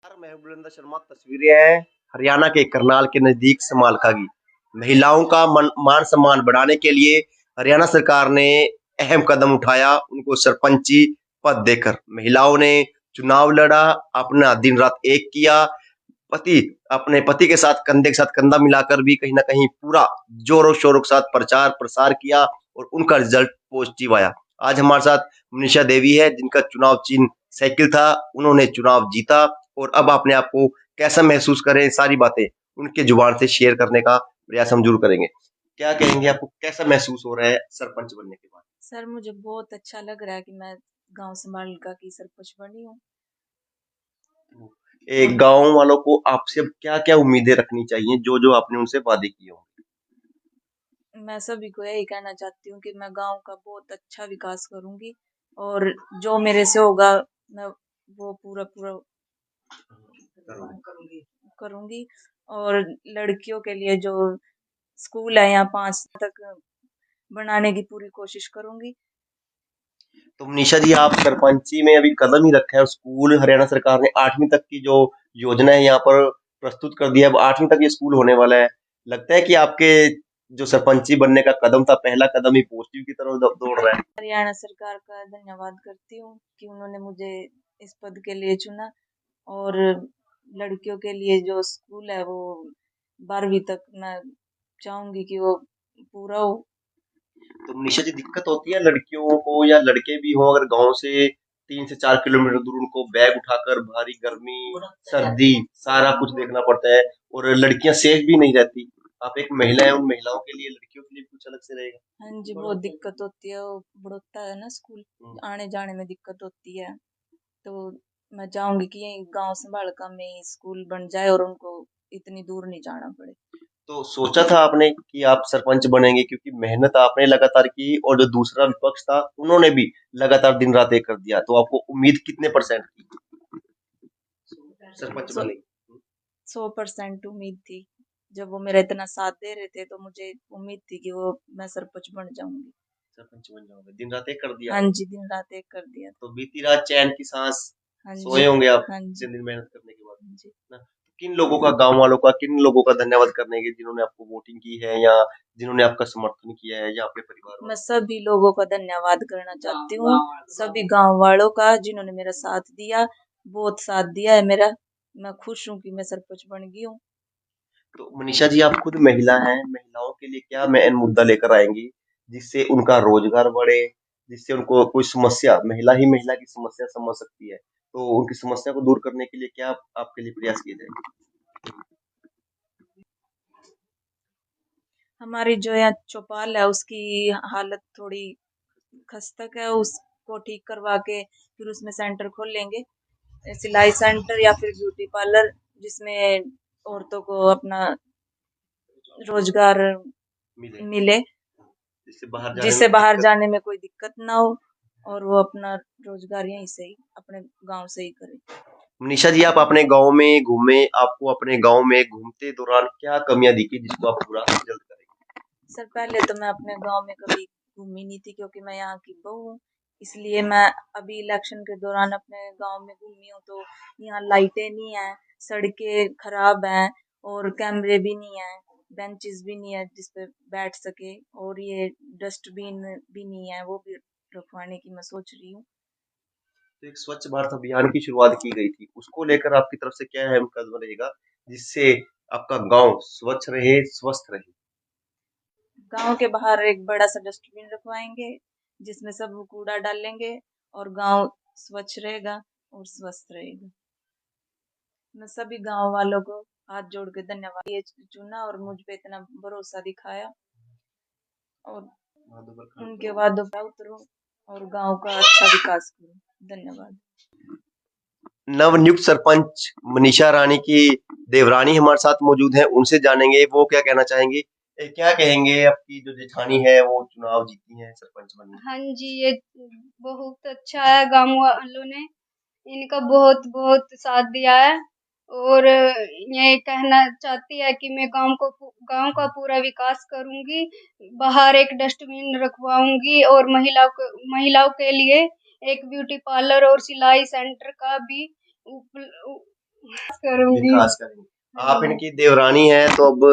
मैं बुलंदा शर्मा। तस्वीरें हैं हरियाणा के करनाल के नजदीक समालखा की। महिलाओं का मान सम्मान बढ़ाने के लिए हरियाणा सरकार ने अहम कदम उठाया। उनको सरपंची पद देकर महिलाओं ने चुनाव लड़ा, अपना दिन रात एक किया। पति अपने पति के साथ कंधे के साथ कंधा मिलाकर भी कहीं ना कहीं पूरा जोरों शोरों के साथ प्रचार प्रसार किया और उनका रिजल्ट पॉजिटिव आया। आज हमारे साथ मनीषा देवी है, जिनका चुनाव चिन्ह साइकिल था। उन्होंने चुनाव जीता और अब अपने आप को कैसा महसूस करें, सारी बातें उनके जुबान से शेयर करने का प्रयास हम जरूर करेंगे। क्या कहेंगे, आपको कैसा महसूस हो रहा है सरपंच बनने के बाद? सर मुझे बहुत अच्छा लग रहा है कि मैं गांव समालका की सरपंच बनी हूँ। एक गांव वालों को आपसे क्या क्या उम्मीदें रखनी चाहिए, जो जो आपने उनसे वादे किए हो? मैं सभी को यही कहना चाहती हूँ कि मैं गांव का बहुत अच्छा विकास करूंगी और जो मेरे से होगा मैं वो पूरा पूरा करूंगी। और लड़कियों के लिए जो स्कूल है यहाँ 5 तक बनाने की पूरी कोशिश करूंगी। तो मनीषा जी, आप सरपंची में अभी कदम ही रखा है। स्कूल हरियाणा सरकार ने 8वीं तक की जो योजना है यहाँ पर प्रस्तुत कर दिया। अब 8वीं तक ये स्कूल होने वाला है। लगता है कि आपके जो सरपंची बनने का कदम था, पहला कदम ही पॉजिटिव की तरफ दौड़ रहा है। हरियाणा सरकार का धन्यवाद करती हूँ कि उन्होंने मुझे इस पद के लिए चुना। और लड़कियों के लिए जो स्कूल है वो 12वीं तक मैं चाहूंगी कि वो पूरा हो। तो मनीषा जी, दिक्कत होती है लड़कियों को या लड़के भी हों, अगर गांव से 3 से 4 किलोमीटर दूर उनको बैग उठाकर भारी गर्मी सर्दी सारा कुछ देखना पड़ता है और लड़कियां सेफ भी नहीं रहती। आप एक महिला है, उन महिलाओं के लिए, लड़कियों के लिए भी कुछ अलग से रहेगा। हाँ जी, बहुत दिक्कत होती है, वो बढ़ोतरा है ना स्कूल, आने जाने में दिक्कत होती है। तो मैं चाहूंगी कि यही गांव संभालका में ही स्कूल बन जाए और उनको इतनी दूर नहीं जाना पड़े। तो सोचा था आपने कि आप सरपंच बनेंगे, क्योंकि मेहनत आपने लगातार की और जो दूसरा विपक्ष था उन्होंने भी लगातार दिन रात एक कर दिया। तो आपको उम्मीद कितने परसेंट थी सरपंच सौ बनने की? 100% उम्मीद थी। जब वो मेरा इतना साथ दे रहे थे तो मुझे उम्मीद थी कि वो मैं सरपंच बन जाऊंगी। सरपंच बन जाओगे, दिन रात एक कर दिया। हाँ जी, दिन रात एक कर दिया था। तो बीती रात चैन की सांस हाँ सोए जी। होंगे आप हाँ इतने जी। दिन मेहनत करने के बाद हाँ जी। ना? तो किन लोगों का, गांव वालों का, किन लोगों का धन्यवाद करने के, जिन्होंने आपको वोटिंग की है या जिन्होंने आपका समर्थन किया है, या अपने परिवार मैं वालों सभी लोगों का धन्यवाद करना चाहती हूँ, सभी गांव वालों का जिन्होंने मेरा साथ दिया, बहुत साथ दिया है मेरा। मैं खुश हूँ कि मैं सरपंच बन गई हूँ। का? तो मनीषा जी, आप खुद महिला हैं, महिलाओं के लिए क्या मेन मुद्दा लेकर आएंगी जिससे उनका रोजगार बढ़े, जिससे उनको कोई समस्या, महिला ही महिला की समस्या समझ सकती है, तो उनकी समस्या को दूर करने के लिए क्या आपके लिए प्रयास किए जाएंगे? हमारी जो यहाँ चौपाल है उसकी हालत थोड़ी खस्तक है, उसको ठीक करवा के फिर उसमें सेंटर खोल लेंगे, सिलाई सेंटर या फिर ब्यूटी पार्लर, जिसमें औरतों को अपना रोजगार मिले, मिले, जिससे बाहर जाने जिससे में बाहर दिक्कत। जाने में कोई दिक्कत ना हो और वो अपना रोजगार यहीं से ही अपने गांव से ही करे। मनीषा जी, आप अपने गांव में घूमे, आपको अपने गांव में घूमते दौरान क्या कमियां दिखी जिसको आप पूरा जल्द करेंगे? सर पहले तो मैं अपने गांव में कभी घूमी नहीं थी क्योंकि मैं यहाँ की बहू हूँ, इसलिए मैं अभी इलेक्शन के दौरान अपने गांव में घूमी हूँ। तो यहाँ लाइटें नहीं है, सड़कें खराब हैं और कैमरे भी नहीं है, बेंचेस भी नहीं है जिस पे बैठ सके, और ये डस्टबिन भी नहीं है, वो भी रखवाने की मैं सोच रही हूँ। तो एक स्वच्छ भारत अभियान की शुरुआत की गई थी, उसको लेकर आपकी तरफ से क्या अहम कदम रहेगा जिससे आपका गांव स्वच्छ रहे, स्वस्थ रहे? गांव के बाहर एक बड़ा सा डस्टबिन रखवाएंगे जिसमें सब कूड़ा डालेंगे और गांव स्वच्छ रहेगा और स्वस्थ रहेगा। मैं सभी गांव वालों को हाथ जोड़ के धन्यवाद, ये चुना और मुझ पे इतना भरोसा दिखाया, और उनके वादों पर उतरूं और गांव का अच्छा विकास करूं। धन्यवाद। नवनियुक्त सरपंच मनीषा रानी की देवरानी हमारे साथ मौजूद हैं, उनसे जानेंगे वो क्या कहना चाहेंगे। क्या कहेंगे, आपकी जो जेठानी है वो चुनाव जीती है सरपंच बनने? हाँ जी, ये बहुत अच्छा है, गाँव वालों ने इनका बहुत बहुत साथ दिया है। और ये कहना चाहती है कि मैं गांव का पूरा विकास करूंगी, बाहर एक डस्टबिन रखवाऊंगी और महिलाओं के लिए एक ब्यूटी पार्लर और सिलाई सेंटर का भी उप, करूंगी। विकास करेंगे। आप इनकी देवरानी हैं तो अब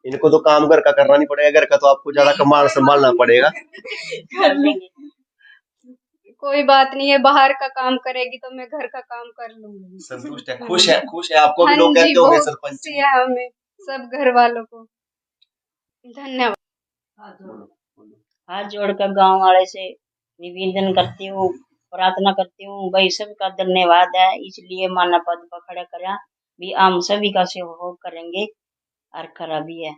इनको तो काम घर का करना नहीं पड़ेगा, घर का तो आपको ज्यादा कमाल संभालना पड़ेगा। कर लेंगे। कोई बात नहीं है, बाहर का काम करेगी तो मैं घर का काम कर लूंगी। संतुष्ट है, खुश है, आपको भी हाँ लोग जी, कहते होंगे बहुत सरपंच खुशी जी। है हमें, सब घर वालों को धन्यवाद। बोलो, बोलो। हाथ जोड़कर गांव वाले से निवेदन करती हूँ, प्रार्थना करती हूँ भाई सबका धन्यवाद है, इसलिए माना पद पर खड़ा करा भी हम सभी का सहयोग करेंगे और खरा भी है।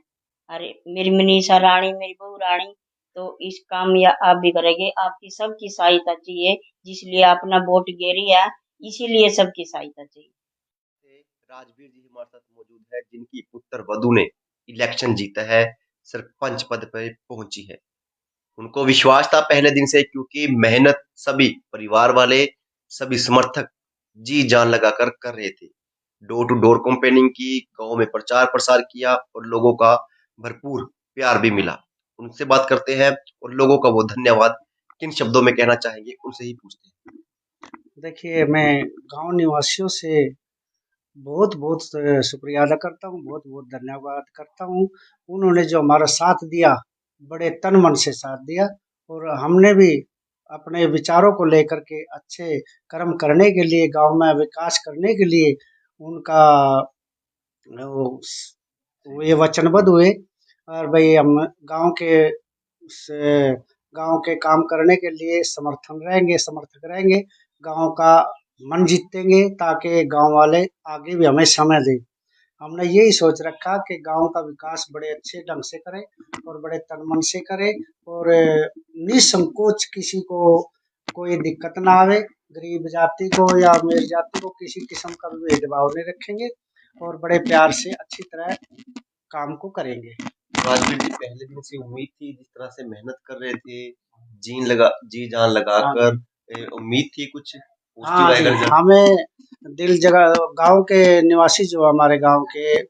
अरे मेरी मनीषा रानी, मेरी बहू रानी, तो इस काम या आप भी करेंगे, आपकी सबकी सहायता चाहिए, जिसलिए अपना वोट गिरी है, इसीलिए सबकी सहायता चाहिए। राजवीर जी हमारे साथ मौजूद है, जिनकी पुत्र वधु ने इलेक्शन जीता है, सरपंच पद पर पहुंची है। उनको विश्वास था पहले दिन से, क्योंकि मेहनत सभी परिवार वाले, सभी समर्थक जी जान लगाकर कर रहे थे। डोर टू डोर कैंपेनिंग की, गांव में प्रचार प्रसार किया और लोगों का भरपूर प्यार भी मिला। उनसे बात करते हैं और लोगों का वो धन्यवाद किन शब्दों में कहना चाहेंगे, उनसे ही पूछते हैं। देखिए, मैं गांव निवासियों से बहुत बहुत शुक्रिया अदा करता हूँ, बहुत बहुत धन्यवाद करता हूँ। उन्होंने जो हमारा साथ दिया, बड़े तन मन से साथ दिया, और हमने भी अपने विचारों को लेकर के अच्छे कर्म करने के लिए, गांव में विकास करने के लिए उनका वो ये वचनबद्ध हुए। और भाई हम गांव के से गांव के काम करने के लिए समर्थक रहेंगे, गांव का मन जीतेंगे, ताकि गांव वाले आगे भी हमें समय दें। हमने यही सोच रखा कि गांव का विकास बड़े अच्छे ढंग से करें और बड़े तन मन से करें, और निसंकोच किसी को कोई दिक्कत ना आवे, गरीब जाति को या अमीर जाति को किसी किस्म का भी भेदभाव नहीं रखेंगे, और बड़े प्यार से अच्छी तरह काम को करेंगे। राजवीर जी पहले दिन से उम्मीद थी, जिस तरह से मेहनत कर रहे थे, जी जान हाँ लगाकर, जी, उम्मीद थी कुछ पॉजिटिव हाँ जी, आएगा रिजल्ट। हमें दिल जगह गांव के निवासी जो हमारे गांव के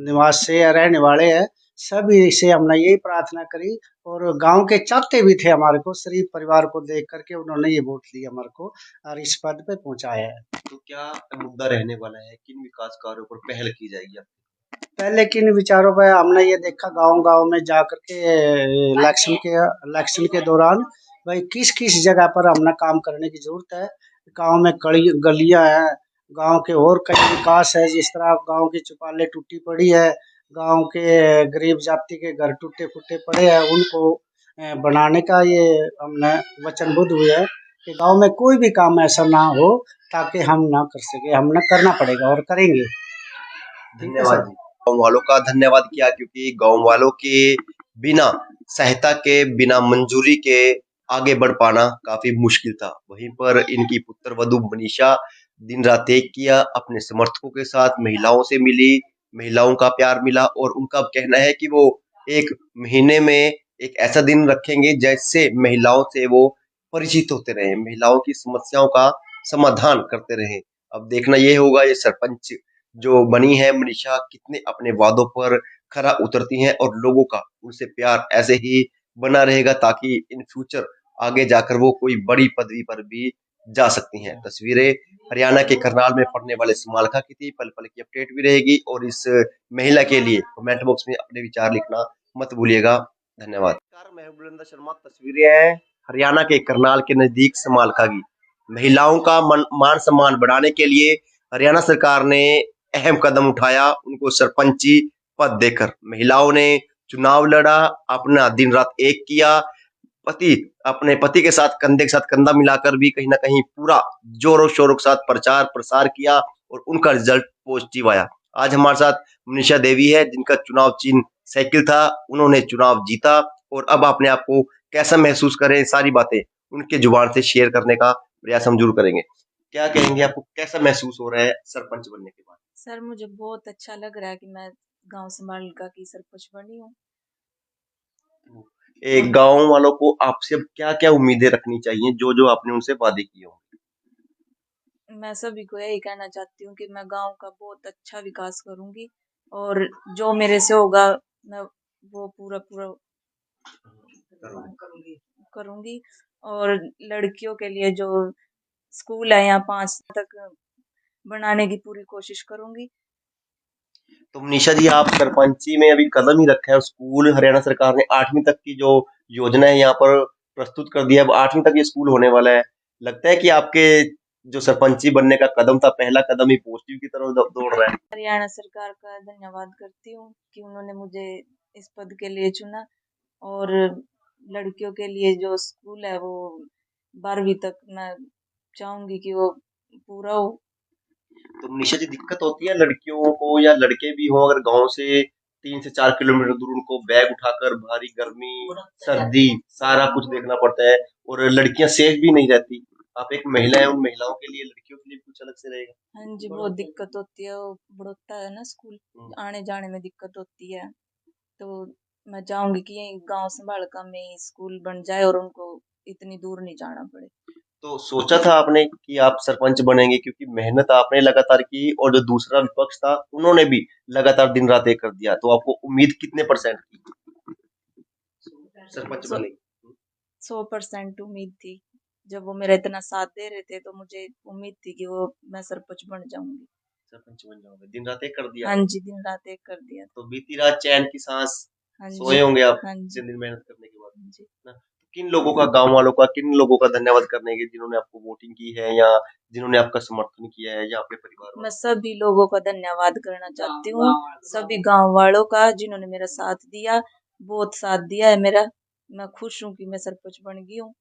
निवास से रहने वाले हैं, सभी से हमने यही प्रार्थना करी, और गांव के चाहते भी थे हमारे को, शरीफ परिवार को देख करके उन्होंने ये वोट दिया हमारे को और इस पद पे पहुंचाया है। तो क्या मुद्दा रहने वाला है, किन विकास कार्यों पर पहल की जाएगी अब? पहले किन विचारों पे हमने ये देखा, गांव-गांव में जाकर के इलेक्शन के दौरान भाई किस किस जगह पर हमने काम करने की जरूरत है। गांव में कड़ी गलियां हैं, गांव के और कई विकास है, जिस तरह गांव की चौपालें टूटी पड़ी है, गांव के गरीब जाति के घर टूटे फूटे पड़े हैं, उनको बनाने का ये हमने वचनबद्ध हुए है कि गांव में कोई भी काम ऐसा ना हो ताकि हम ना कर सके, हमने करना पड़ेगा और करेंगे। ठीक है धन्यवाद सर। जी। गाँव वालों का धन्यवाद किया, क्योंकि गाँव वालों के बिना सहायता के, बिना मंजूरी के आगे बढ़ पाना काफी मुश्किल था। वहीं पर इनकी पुत्र वधु मनीषा दिन रात एक किया, अपने समर्थकों के साथ महिलाओं से मिली, महिलाओं का प्यार मिला, और उनका कहना है कि वो 1 महीने में एक ऐसा दिन रखेंगे जैसे महिलाओं से वो परिचित होते रहे, महिलाओं की समस्याओं का समाधान करते रहे। अब देखना ये होगा, ये सरपंच जो बनी है मनीषा कितने अपने वादों पर खरा उतरती हैं, और लोगों का उनसे प्यार ऐसे ही बना रहेगा, ताकि इन फ्यूचर आगे जाकर वो कोई बड़ी पदवी पर भी जा सकती हैं। तस्वीरें हरियाणा के करनाल में पड़ने वाले समालखा की थी, पल पल की अपडेट भी रहेगी, और इस महिला के लिए कमेंट बॉक्स में अपने विचार लिखना मत भूलिएगा। धन्यवाद। मैं हूं बुलंद शर्मा। तस्वीरें हैं हरियाणा के करनाल के नजदीक समालखा की। महिलाओं का मान सम्मान बढ़ाने के लिए हरियाणा सरकार ने अहम कदम उठाया, उनको सरपंची पद देकर। महिलाओं ने चुनाव लड़ा, अपना दिन रात एक किया, पति अपने पति के साथ कंधे के साथ कंधा मिलाकर भी कहीं ना कहीं पूरा जोरों शोरों के साथ प्रचार प्रसार किया, और उनका रिजल्ट पॉजिटिव आया। आज हमारे साथ मनीषा देवी है, जिनका चुनाव चिन्ह साइकिल था, उन्होंने चुनाव जीता, और अब अपने आप को कैसा महसूस करें, सारी बातें उनके जुबान से शेयर करने का प्रयास हम जरूर करेंगे। क्या कहेंगे, आपको कैसा महसूस हो रहा है सरपंच बनने के बाद? सर मुझे बहुत अच्छा लग रहा है कि मैं गांव समालिका की सरपंच बनी हूँ। एक गांव वालों को आपसे क्या क्या उम्मीदें रखनी चाहिए, जो जो आपने उनसे वादे किए हो? मैं सभी को यही कहना चाहती हूँ कि मैं गांव का बहुत अच्छा विकास करूंगी, और जो मेरे से होगा मैं वो पूरा पूरा करूंगी। और लड़कियों के लिए जो स्कूल है यहाँ 5 तक बनाने की पूरी कोशिश करूंगी। तो मनीषा जी, आप सरपंची में अभी कदम ही रखा है और स्कूल हरियाणा सरकार ने 8वीं तक की जो योजना है यहाँ पर प्रस्तुत कर दिया है। अब 8वीं तक ये स्कूल होने वाला है। लगता है कि आपके जो सरपंची बनने का कदम था, पहला कदम ही पॉजिटिव की तरफ दौड़ रहा है। हरियाणा सरकार का धन्यवाद करती हूँ कि उन्होंने मुझे इस पद के लिए चुना, और लड़कियों के लिए जो स्कूल है वो 12वीं तक मैं चाहूंगी कि वो पूरा हो। तो मनीषा जी, दिक्कत होती है लड़कियों को या लड़के भी हों, अगर गांव से 3 से 4 किलोमीटर दूर उनको बैग उठाकर भारी गर्मी सर्दी सारा कुछ देखना पड़ता है और लड़कियां सेफ भी नहीं रहती। आप एक महिला है, उन महिलाओं के लिए, लड़कियों के लिए भी कुछ अलग से रहेगा। हाँ जी, बहुत दिक्कत होती है, वो बढ़ोता है ना स्कूल, आने जाने में दिक्कत होती है। तो मैं चाहूंगी कि यही गांव संभालका में ही स्कूल बन जाए और उनको इतनी दूर नहीं जाना पड़े। तो सोचा था आपने कि आप सरपंच बनेंगे, क्योंकि मेहनत आपने लगातार की और जो दूसरा विपक्ष था उन्होंने भी लगातार दिन रात एक कर दिया, तो आपको उम्मीद कितने परसेंट की सरपंच सौ बनेंगे? 100% उम्मीद थी। जब वो मेरा इतना साथ दे रहे थे तो मुझे उम्मीद थी कि वो मैं सरपंच बन जाऊंगी। सरपंच बन जाओगे, दिन रात एक कर दिया। हाँ जी, दिन रात एक कर दिया। तो बीती रात चैन की सांस हाँ सोए जी, होंगे आप हाँ जी, 3 दिन मेहनत करने के बाद हाँ जी। ना? तो किन लोगों का, गांव वालों का, किन लोगों का धन्यवाद करने के जिन्होंने आपको वोटिंग की है या जिन्होंने आपका समर्थन किया है या अपने परिवार मैं वालों सभी लोगों का धन्यवाद करना चाहती हूँ, सभी गांव वालों का जिन्होंने मेरा साथ दिया, बहुत साथ दिया है मेरा। मैं खुश हूँ कि मैं सरपंच बन गई हूँ।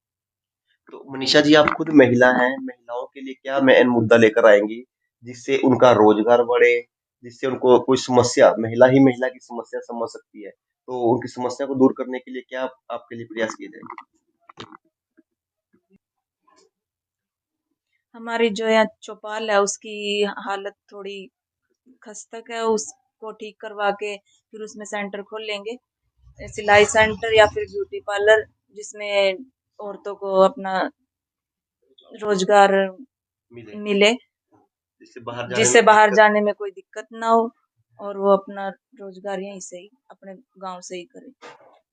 को? तो मनीषा जी, आप खुद महिला हैं, महिलाओं के लिए क्या मेन मुद्दा लेकर आएंगी जिससे उनका रोजगार बढ़े, जिससे उनको कोई समस्या, महिला ही महिला की समस्या समझ सकती है, तो उनकी समस्या को दूर करने के लिए क्या आपके लिए प्रयास किए जाएंगे? हमारी जो यहाँ चौपाल है उसकी हालत थोड़ी खस्तक है, उसको ठीक करवा के फिर उसमें सेंटर खोल लेंगे, सिलाई सेंटर या फिर ब्यूटी पार्लर, जिसमें औरतों को अपना रोजगार मिले, मिले, जिससे बाहर जाने में कोई दिक्कत ना हो और वो अपना रोजगार यहीं से ही अपने गांव से ही करे।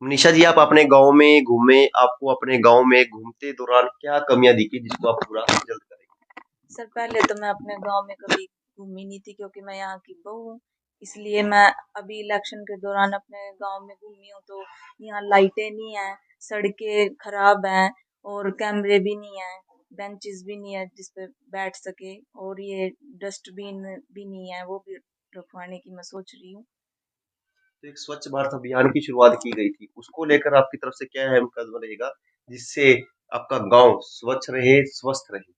मनीषा जी, आप अपने गांव में घूमे, आपको अपने गांव में घूमते दौरान क्या कमियां दिखी जिसको आप पूरा जल्द करेंगे? सर, पहले तो मैं अपने गांव में कभी घूमी नहीं थी क्योंकि मैं यहाँ की बहू हूँ, इसलिए मैं अभी इलेक्शन के दौरान अपने गांव में घूमी हूँ। तो यहाँ लाइटें नहीं है, सड़कें खराब हैं और कैमरे भी नहीं है, बेंचेस भी नहीं है जिस पे बैठ सके, और ये डस्टबिन भी नहीं है, वो भी रखवाने की मैं सोच रही हूँ। तो एक स्वच्छ भारत अभियान की शुरुआत की गई थी, उसको लेकर आपकी तरफ से क्या अहम कदम रहेगा जिससे आपका गांव स्वच्छ रहे, स्वस्थ रहे?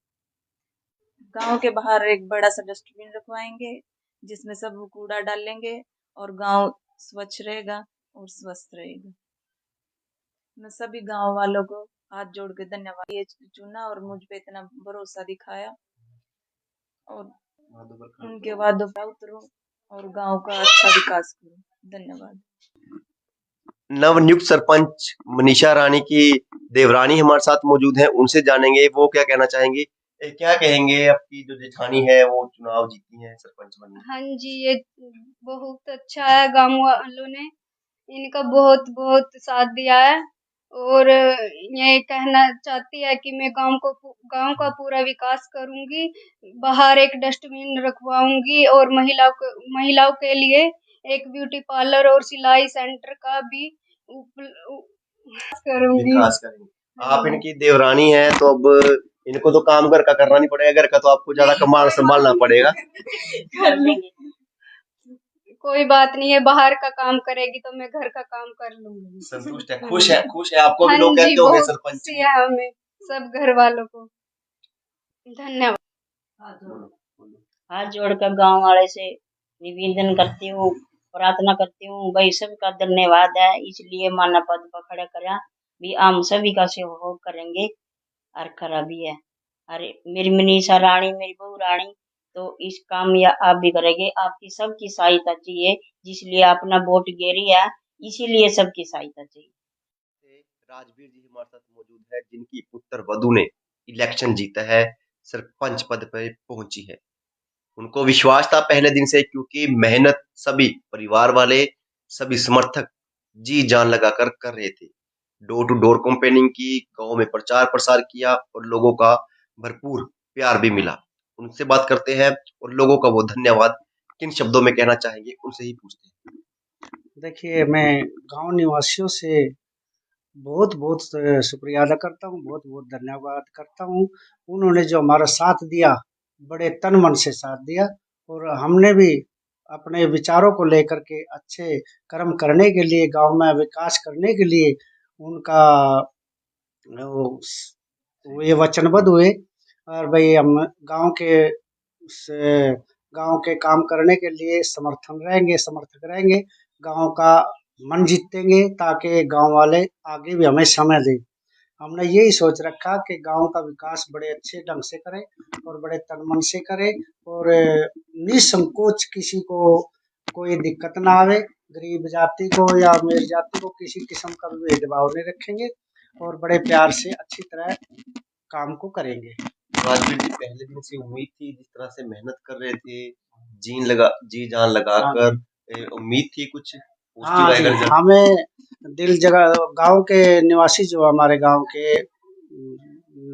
गांव के बाहर एक बड़ा सा डस्टबिन रखवाएंगे जिसमें सब कूड़ा डालेंगे और गांव स्वच्छ रहेगा और स्वस्थ रहेगा। मैं सभी गांव वालों को हाथ जोड़ के धन्यवाद, ये चुना और मुझ पे इतना भरोसा दिखाया, और उनके वादों पर उतरूं और गांव का अच्छा विकास करूं। धन्यवाद। नवनियुक्त सरपंच मनीषा रानी की देवरानी हमारे साथ मौजूद हैं, उनसे जानेंगे वो क्या कहना चाहेंगे। क्या कहेंगे, आपकी जो जेठानी है वो चुनाव जीती है सरपंच बनने? हाँ जी, ये बहुत अच्छा है, गाँव वालों ने इनका बहुत बहुत साथ दिया है, और ये कहना चाहती है कि मैं गांव का पूरा विकास करूंगी, बाहर एक डस्टबिन रखवाऊंगी और महिलाओं के लिए एक ब्यूटी पार्लर और सिलाई सेंटर का भी करूंगी। विकास करेंगे। आप इनकी देवरानी है तो अब इनको तो काम घर का करना नहीं पड़ेगा, घर का तो आपको ज्यादा कमाल संभालना पड़ेगा। कर लेंगे। कोई बात नहीं है, बाहर का काम करेगी तो मैं घर का काम कर लूंगी। संतुष्ट है, खुश है, खुश है, आपको भी हाँ लोग जी, कहते होंगे बहुत सरपंच खुशी है हमें, सब घर वालों को धन्यवाद। हाथ जोड़कर गांव वाले से निवेदन करती हूँ, प्रार्थना करती हूँ, भाई सबका धन्यवाद है, इसलिए माना पद पर खड़ा करा भी हम सभी का सहयोग करेंगे और करा भी है। अरे मेरी मनीषा रानी, मेरी बहू रानी, तो इस काम या आप भी करेंगे, आपकी सबकी सहायता चाहिए, जिसलिए अपना वोट गिरी है, इसीलिए सबकी सहायता चाहिए। राजवीर जी हमारे साथ मौजूद है, जिनकी पुत्र वधु ने इलेक्शन जीता है, सरपंच पद पर पहुंची है। उनको विश्वास था पहले दिन से, क्योंकि मेहनत सभी परिवार वाले, सभी समर्थक जी जान लगाकर कर रहे थे। डोर टू डोर कैंपेनिंग की, गांव में प्रचार प्रसार किया और लोगों का भरपूर प्यार भी मिला। उनसे बात करते हैं और लोगों का वो धन्यवाद किन शब्दों में कहना चाहेंगे उनसे ही पूछते हैं। देखिए, मैं गांव निवासियों से बहुत बहुत शुक्रिया अदा करता हूँ, बहुत बहुत धन्यवाद करता हूँ। उन्होंने जो हमारा साथ दिया, बड़े तन मन से साथ दिया, और हमने भी अपने विचारों को लेकर के अच्छे कर्म करने के लिए, गांव में विकास करने के लिए उनका वो ये वचनबद्ध हुए। और भाई हम गांव के से गांव के काम करने के लिए समर्थक रहेंगे, गांव का मन जीतेंगे, ताकि गांव वाले आगे भी हमें समय दें। हमने यही सोच रखा कि गांव का विकास बड़े अच्छे ढंग से करें और बड़े तन मन से करें, और निसंकोच किसी को कोई दिक्कत ना आवे, गरीब जाति को या अमीर जाति को किसी किस्म का भी भेदभाव नहीं रखेंगे, और बड़े प्यार से अच्छी तरह काम को करेंगे। राजवीर जी, पहले दिन से उम्मीद थी, जिस तरह से मेहनत कर रहे थे, जी जान हाँ लगाकर, उम्मीद थी कुछ पॉजिटिव हाँ जी, आएगा रिजल्ट। हमें दिल जगह गांव के निवासी जो हमारे गांव के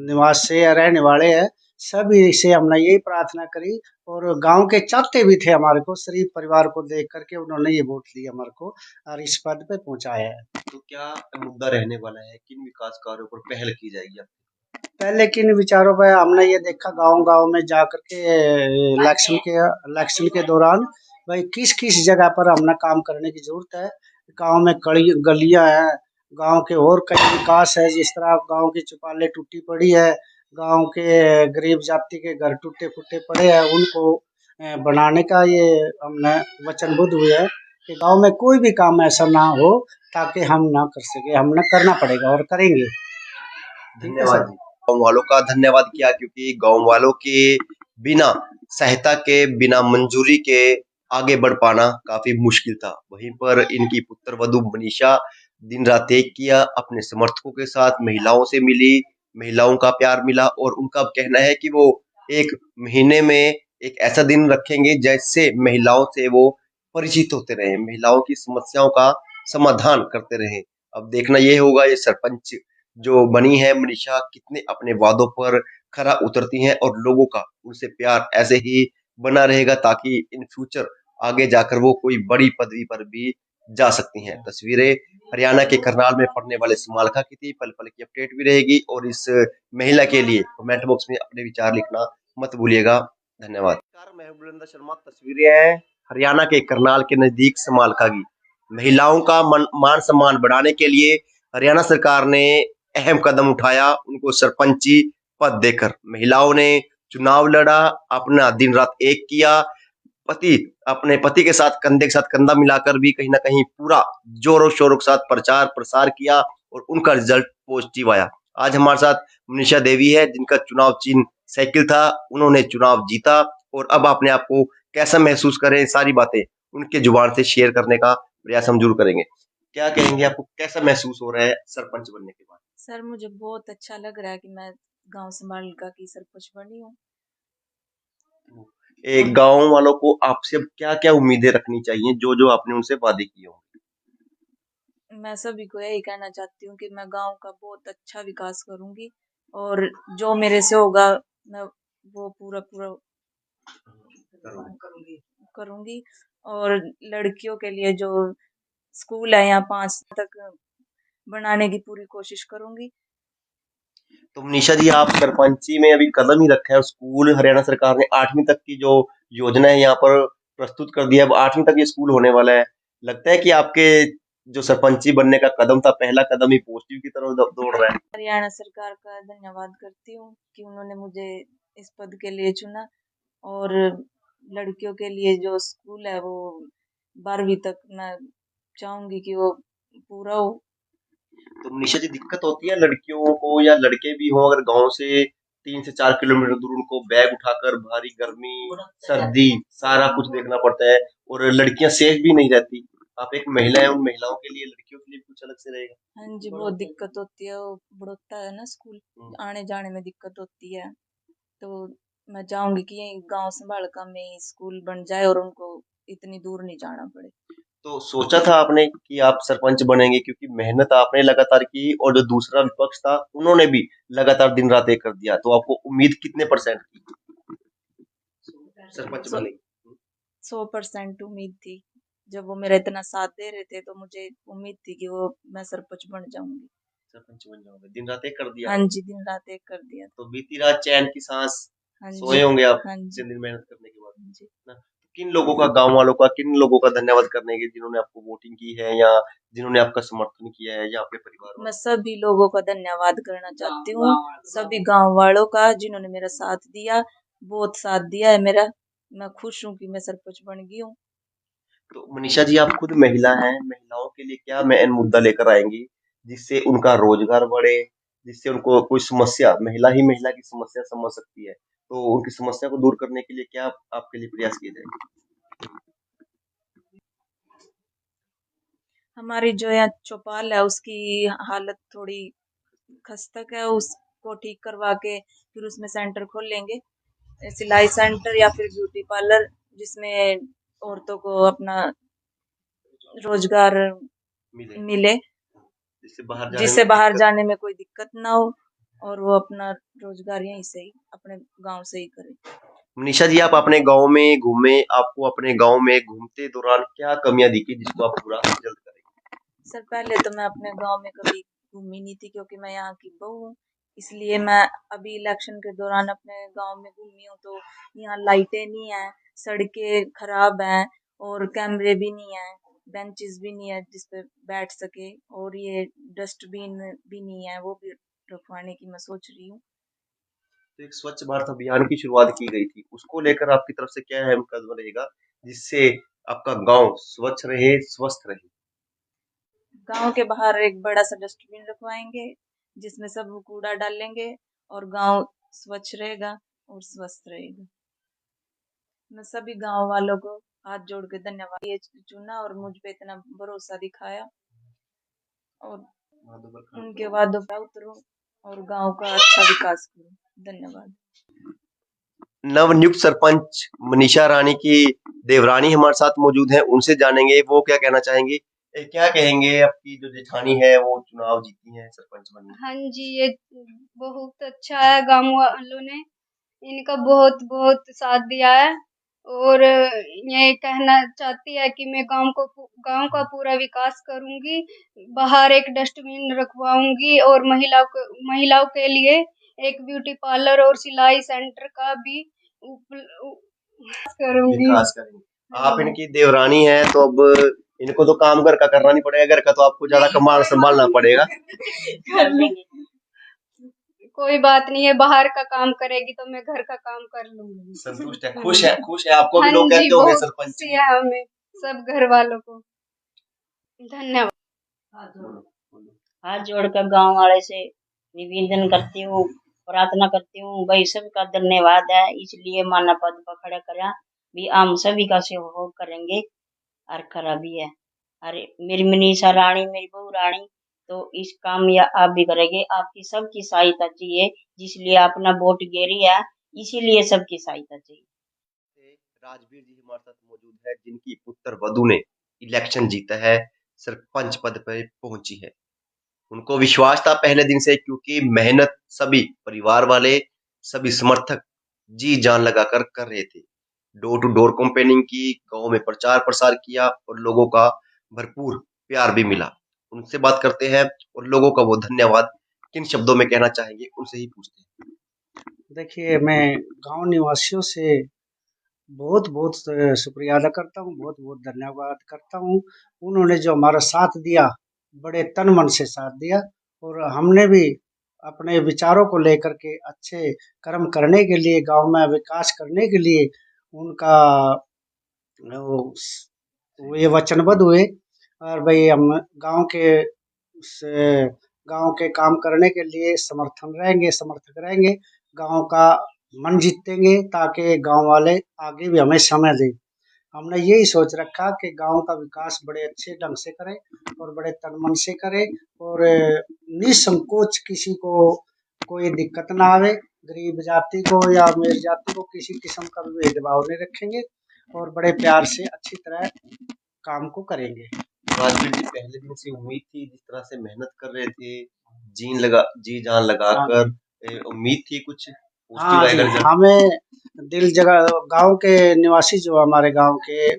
निवासी या रहने वाले हैं, सभी से हमने यही प्रार्थना करी, और गांव के चाहते भी थे हमारे को, शरीफ परिवार को देख करके उन्होंने ये वोट दिया हमारे को और इस पद पे पहुंचाया है। तो क्या मुद्दा रहने वाला है, किन विकास कार्यों पर पहल की जाएगी अब? पहले किन विचारों पे हमने ये देखा, गांव-गांव में जा करके इलेक्शन के दौरान, भाई किस-किस जगह पर हमने काम करने की ज़रूरत है। गांव में कड़ी गलियां हैं, गांव के और कई विकास है, जिस तरह गांव की चौपालें टूटी पड़ी है, गांव के गरीब जाति के घर टूटे-फूटे पड़े हैं, उनको बनाने का ये हमने वचनबद्ध हुए हैं कि गांव में कोई भी काम ऐसा ना हो ताकि हम ना कर सके, हमने करना पड़ेगा और करेंगे। ठीक है धन्यवाद सर। जी। गाँव वालों का धन्यवाद किया, क्योंकि गाँव वालों के बिना सहायता के, बिना मंजूरी के आगे बढ़ पाना काफी मुश्किल था। वहीं पर इनकी पुत्र वधू मनीषा दिन रात एक किया, अपने समर्थकों के साथ महिलाओं से मिली, महिलाओं का प्यार मिला, और उनका कहना है कि वो 1 महीने में एक ऐसा दिन रखेंगे जैसे महिलाओं से वो परिचित होते रहे, महिलाओं की समस्याओं का समाधान करते रहे। अब देखना ये होगा, ये सरपंच जो बनी है मनीषा कितने अपने वादों पर खरा उतरती हैं, और लोगों का उनसे प्यार ऐसे ही बना रहेगा, ताकि इन फ्यूचर आगे जाकर वो कोई बड़ी पदवी पर भी जा सकती हैं। तस्वीरें हरियाणा के करनाल में पड़ने वाले समालखा की थी, पल पल की अपडेट भी रहेगी, और इस महिला के लिए कमेंट बॉक्स में अपने विचार लिखना मत भूलिएगा। धन्यवाद। मैं हूं बुलंदर शर्मा। तस्वीरें हैं हरियाणा के करनाल के नजदीक समालखा की। महिलाओं का मान सम्मान बढ़ाने के लिए हरियाणा सरकार ने अहम कदम उठाया, उनको सरपंची पद देकर। महिलाओं ने चुनाव लड़ा, अपना दिन रात एक किया, पति अपने पति के साथ कंधे के साथ कंधा मिलाकर भी कहीं ना कहीं पूरा जोरों शोरों के साथ प्रचार प्रसार किया, और उनका रिजल्ट पॉजिटिव आया। आज हमारे साथ मनीषा देवी है, जिनका चुनाव चिन्ह साइकिल था, उन्होंने चुनाव जीता, और अब अपने आप को कैसा महसूस करें, सारी बातें उनके जुबान से शेयर करने का प्रयास हम जरूर करेंगे। क्या कहेंगे, आपको कैसा महसूस हो रहा है सरपंच बनने के बाद? सर मुझे बहुत अच्छा लग रहा है कि मैं गांव समालका की सरपंच बनी हूँ। एक गांव वालों को आपसे अब क्या क्या उम्मीदें रखनी चाहिए, जो जो आपने उनसे वादे किए हों? मैं सभी को यही कहना चाहती हूँ कि मैं गांव का बहुत अच्छा विकास करूंगी, और जो मेरे से होगा मैं वो पूरा पूरा करूंगी। और लड़कियों के लिए जो स्कूल है यहाँ 5 तक बनाने की पूरी कोशिश करूंगी। तो मनीषा जी, आप सरपंची में अभी कदम ही रखा है, स्कूल हरियाणा सरकार ने 8वीं तक की जो योजना है यहाँ पर प्रस्तुत कर दिया, अब 8वीं तक ये स्कूल होने वाला है। लगता है कि आपके जो सरपंची बनने का कदम था, पहला कदम ही पॉजिटिव की तरफ दौड़ रहा है? हरियाणा सरकार का धन्यवाद करती हूँ कि उन्होंने मुझे इस पद के लिए चुना, और लड़कियों के लिए जो स्कूल है वो 12वीं तक मैं चाहूंगी कि वो पूरा हो। तो मनीषा जी, दिक्कत होती है लड़कियों को या लड़के भी हों, अगर गांव से 3 से 4 किलोमीटर दूर उनको बैग उठाकर भारी गर्मी सर्दी सारा कुछ देखना पड़ता है, और लड़कियां सेफ भी नहीं रहती। आप एक महिला है, उन महिलाओं के लिए, लड़कियों के लिए कुछ अलग से रहेगा? हाँ जी, बहुत दिक्कत होती है, वो बढ़ोता है ना स्कूल, आने जाने में दिक्कत होती है। तो मैं चाहूंगी कि यही गांव संभालका में ही स्कूल बन जाए और उनको इतनी दूर नहीं जाना पड़े। तो सोचा था आपने कि आप सरपंच बनेंगे, क्योंकि मेहनत आपने लगातार की, और जो दूसरा विपक्ष था उन्होंने भी लगातार दिन रात एक कर दिया, तो आपको उम्मीद कितने परसेंट की? सरपंच सौ बनेगी? 100% उम्मीद थी। जब वो मेरा इतना साथ दे रहे थे तो मुझे उम्मीद थी कि वो मैं सरपंच बन जाऊंगी। सरपंच बन जाओगे, दिन रात एक कर दिया हाँ आपने। जी, दिन रात एक कर दिया था। तो बीती रात चैन की सांस हाँ सोए जी, होंगे आप हाँ इतने जी, दिन मेहनत करने के बाद, हाँ जी। ना? तो किन लोगों का, गांव वालों का, किन लोगों का धन्यवाद करने के जिन्होंने आपको वोटिंग की है, या जिन्होंने आपका समर्थन किया है, या आपके परिवार मैं वालों सभी लोगों का धन्यवाद करना चाहती हूँ। सभी गांव वालों का जिन्होंने मेरा साथ दिया, बहुत साथ दिया है मेरा। मैं खुश हूँ कि मैं सरपंच बन गई हूँ। का? तो मनीषा जी, आप खुद महिला हैं, महिलाओं के लिए क्या मेन मुद्दा लेकर आएंगी जिससे उनका रोजगार बढ़े, जिससे उनको कोई समस्या, महिला ही महिला की समस्या समझ सकती है, तो उनकी समस्या को दूर करने के लिए क्या आपके लिए प्रयास किए जाएंगे? हमारी जो यहाँ चौपाल है उसकी हालत थोड़ी खस्तक है, उसको ठीक करवा के फिर उसमें सेंटर खोल लेंगे, सिलाई सेंटर या फिर ब्यूटी पार्लर, जिसमें औरतों को अपना रोजगार मिले, मिले, जिससे बाहर जाने में जिससे कोई बाहर दिक्कत। जाने में कोई दिक्कत ना हो और वो अपना रोजगार यहीं से ही अपने गांव से ही करे। मनीषा जी, आप अपने गांव में घूमे, आपको अपने गांव में घूमते दौरान क्या कमियां दिखी जिसको आप पूरा जल्द करेंगे? सर पहले तो मैं अपने गांव में कभी घूमी नहीं थी क्योंकि मैं यहाँ की बहू हूँ, इसलिए मैं अभी इलेक्शन के दौरान अपने गांव में घूमी हूँ। तो यहाँ लाइटें नहीं है, सड़कें खराब हैं और कैमरे भी नहीं है, बेंचेस भी नहीं है जिस पे बैठ सके, और ये डस्टबिन भी नहीं है, वो भी रखवाने की मैं सोच रही हूँ। तो एक स्वच्छ भारत अभियान की शुरुआत की गई थी, उसको लेकर आपकी तरफ से क्या अहम कदम रहेगा जिससे आपका गांव स्वच्छ रहे, स्वस्थ रहे? गांव के बाहर एक बड़ा सा डस्टबिन रखवाएंगे जिसमें सब कूड़ा डालेंगे और गांव स्वच्छ रहेगा और स्वस्थ रहेगा। मैं सभी गांव वालों को हाथ जोड़ के धन्यवाद, ये चुना और मुझ पे इतना भरोसा दिखाया, और उनके वादों पर उतरूं और गांव का अच्छा विकास करूं। धन्यवाद। नवनियुक्त सरपंच मनीषा रानी की देवरानी हमारे साथ मौजूद हैं, उनसे जानेंगे वो क्या कहना चाहेंगे। क्या कहेंगे, आपकी जो जेठानी है वो चुनाव जीती है सरपंच बनी? हाँ जी, ये बहुत अच्छा है, गाँव वालों ने इनका बहुत बहुत साथ दिया है। और ये कहना चाहती है कि मैं गांव का पूरा विकास करूंगी, बाहर एक डस्टबिन रखवाऊंगी और महिलाओं के लिए एक ब्यूटी पार्लर और सिलाई सेंटर का भी करूंगी। विकास करेंगे। हाँ आप जी। इनकी देवरानी हैं तो अब इनको तो काम घर का करना नहीं पड़ेगा, घर का तो आपको ज्यादा कमाल संभालना पड़ेगा। कर लेंगे। कोई बात नहीं है, बाहर का काम करेगी तो मैं घर का काम कर लूंगी। संतुष्ट है, खुश है, खुश है, आपको भी हाँ लोग जी, कहते होंगे बहुत सरपंच खुशी जी। है हमें, सब घर वालों को धन्यवाद। बोलो, बोलो। हाथ जोड़कर गांव वाले से निवेदन करती हूँ, प्रार्थना करती हूँ, भाई सबका धन्यवाद है, इसलिए माना पद पर खड़ा करा भी हम सभी का सहयोग करेंगे और करा भी है। अरे मेरी मनीषा रानी, मेरी बहू रानी, तो इस काम या आप भी करेंगे, आपकी सबकी सहायता चाहिए, जिसलिए अपना वोट गेरी है, इसीलिए सबकी सहायता चाहिए। राजवीर जी हमारे साथ मौजूद है, जिनकी पुत्र वधु ने इलेक्शन जीता है, सरपंच पद पर पहुंची है। उनको विश्वास था पहले दिन से, क्योंकि मेहनत सभी परिवार वाले, सभी समर्थक जी जान लगाकर कर रहे थे। डोर टू डोर कैंपेनिंग की, गांव में प्रचार प्रसार किया और लोगों का भरपूर प्यार भी मिला। उनसे बात करते हैं और लोगों का वो धन्यवाद किन शब्दों में कहना चाहेंगे, उनसे ही पूछते हैं। देखिए, मैं गांव निवासियों से बहुत बहुत शुक्रिया अदा करता हूँ, बहुत बहुत धन्यवाद करता हूँ। उन्होंने जो हमारा साथ दिया, बड़े तन मन से साथ दिया, और हमने भी अपने विचारों को लेकर के अच्छे कर्म करने के लिए, गांव में विकास करने के लिए उनका वो ये वचनबद्ध हुए। और भाई हम गांव के से गांव के काम करने के लिए समर्थक रहेंगे, गांव का मन जीतेंगे, ताकि गांव वाले आगे भी हमें समय दें। हमने यही सोच रखा कि गांव का विकास बड़े अच्छे ढंग से करें और बड़े तन मन से करें, और निसंकोच किसी को कोई दिक्कत ना आवे, गरीब जाति को या अमीर जाति को किसी किस्म का भी भेदभाव नहीं रखेंगे, और बड़े प्यार से अच्छी तरह काम को करेंगे। राजवीर जी, पहले दिन से उम्मीद थी, जिस तरह से मेहनत कर रहे थे, जी जान हाँ, लगाकर, उम्मीद थी कुछ? पॉजिटिव हाँ जी, रहेगा रिजल्ट। हमें दिल जगह गांव के निवासी जो हमारे गांव के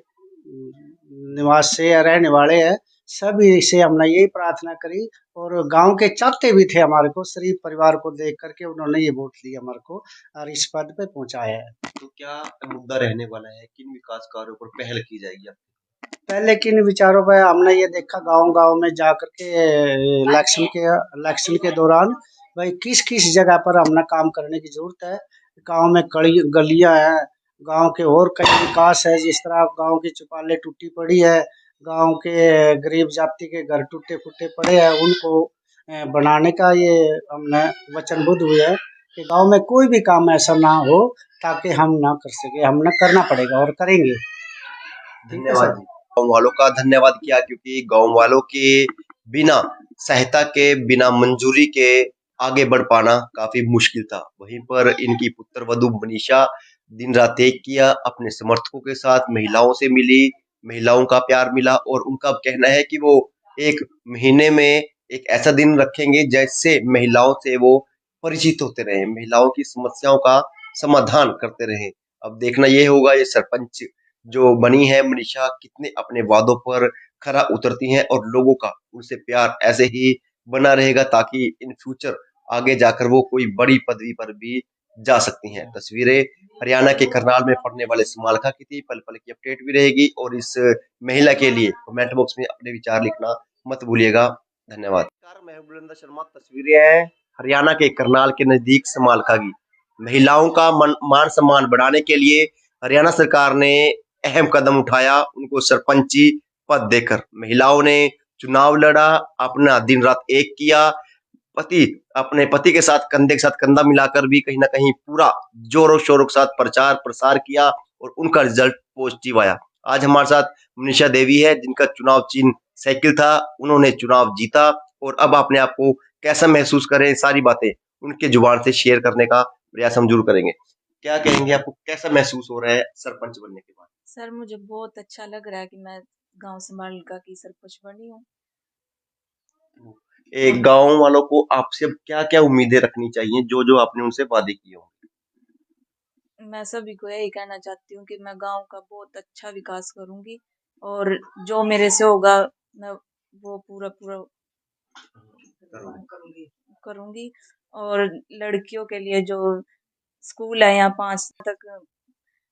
निवास से रहने वाले हैं, सभी से हमने यही प्रार्थना करी और गांव के चाहते भी थे हमारे को, शरीफ परिवार को देख करके उन्होंने ये वोट दिया हमारे को और इस पद पे पहुंचाया है। तो क्या मुद्दा रहने वाला है, किन विकास कार्यों पर पहल की जाएगी? पहले किन विचारों पे हमने ये देखा गांव-गांव में जा कर के इलेक्शन के दौरान भाई किस-किस जगह पर हमने काम करने की ज़रूरत है। गांव में कड़ी गलियां हैं, गांव के और कई विकास है, जिस तरह गांव की चौपालें टूटी पड़ी है, गांव के गरीब जाति के घर टूटे-फूटे पड़े हैं, उनको बनाने का ये हमने वचनबद्ध हुए हैं कि गांव में कोई भी काम ऐसा ना हो ताकि हम ना कर सके, हमने करना पड़ेगा और करेंगे। ठीक है धन्यवाद सर। जी। गाँव वालों का धन्यवाद किया, क्योंकि गाँव वालों के बिना सहायता के, बिना मंजूरी के आगे बढ़ पाना काफ़ी मुश्किल था। वहीं पर इनकी पुत्रवधू मनीषा दिन-रात एक किया, अपने समर्थकों के साथ महिलाओं से मिली, महिलाओं का प्यार मिला और उनका कहना है कि वो 1 महीने में एक ऐसा दिन रखेंगे जैसे महिलाओं से वो परिचित होते रहें, महिलाओं की समस्याओं का समाधान करते रहें। अब देखना ये होगा ये सरपंच जो बनी है मनीषा कितने अपने वादों पर खरा उतरती हैं और लोगों का उनसे प्यार ऐसे ही बना रहेगा, ताकि इन फ्यूचर आगे जाकर वो कोई बड़ी पदवी पर भी जा सकती हैं। तस्वीरें हरियाणा के करनाल में पड़ने वाले समालखा की थी, पल पल की अपडेट भी रहेगी और इस महिला के लिए कमेंट बॉक्स में अपने विचार लिखना मत भूलिएगा। धन्यवाद। नमस्कार, मैं हूं बुलंदर शर्मा। तस्वीरें हैं हरियाणा के करनाल के नजदीक समालखा की। महिलाओं का मान सम्मान बढ़ाने के लिए हरियाणा सरकार ने अहम कदम उठाया, उनको सरपंची पद देकर। महिलाओं ने चुनाव लड़ा, अपना दिन रात एक किया, पति अपने पति के साथ कंधे के साथ कंधा मिलाकर भी कहीं न कहीं पूरा जोरों शोरों के साथ प्रचार प्रसार किया और उनका रिजल्ट पॉजिटिव आया। आज हमारे साथ मनीषा देवी है, जिनका चुनाव चिन्ह साइकिल था, उन्होंने चुनाव जीता और अब अपने आप को कैसा महसूस करें, सारी बातें उनके जुबान से शेयर करने का प्रयास हम जरूर करेंगे। क्या कहेंगे, आपको कैसा महसूस हो रहा है सरपंच बनने के बाद? सर मुझे बहुत अच्छा लग रहा है कि मैं गांव समालका की सरपंच बनी हूँ। एक गाँव वालों को आपसे क्या-क्या उम्मीदें रखनी चाहिए, जो-जो आपने उनसे वादे किए हों? मैं सभी को यही कहना चाहती हूँ कि मैं गांव का बहुत अच्छा विकास करूंगी और जो मेरे से होगा मैं वो पूरा पूरा करूंगी और लड़कियों के लिए जो स्कूल है यहाँ 5 तक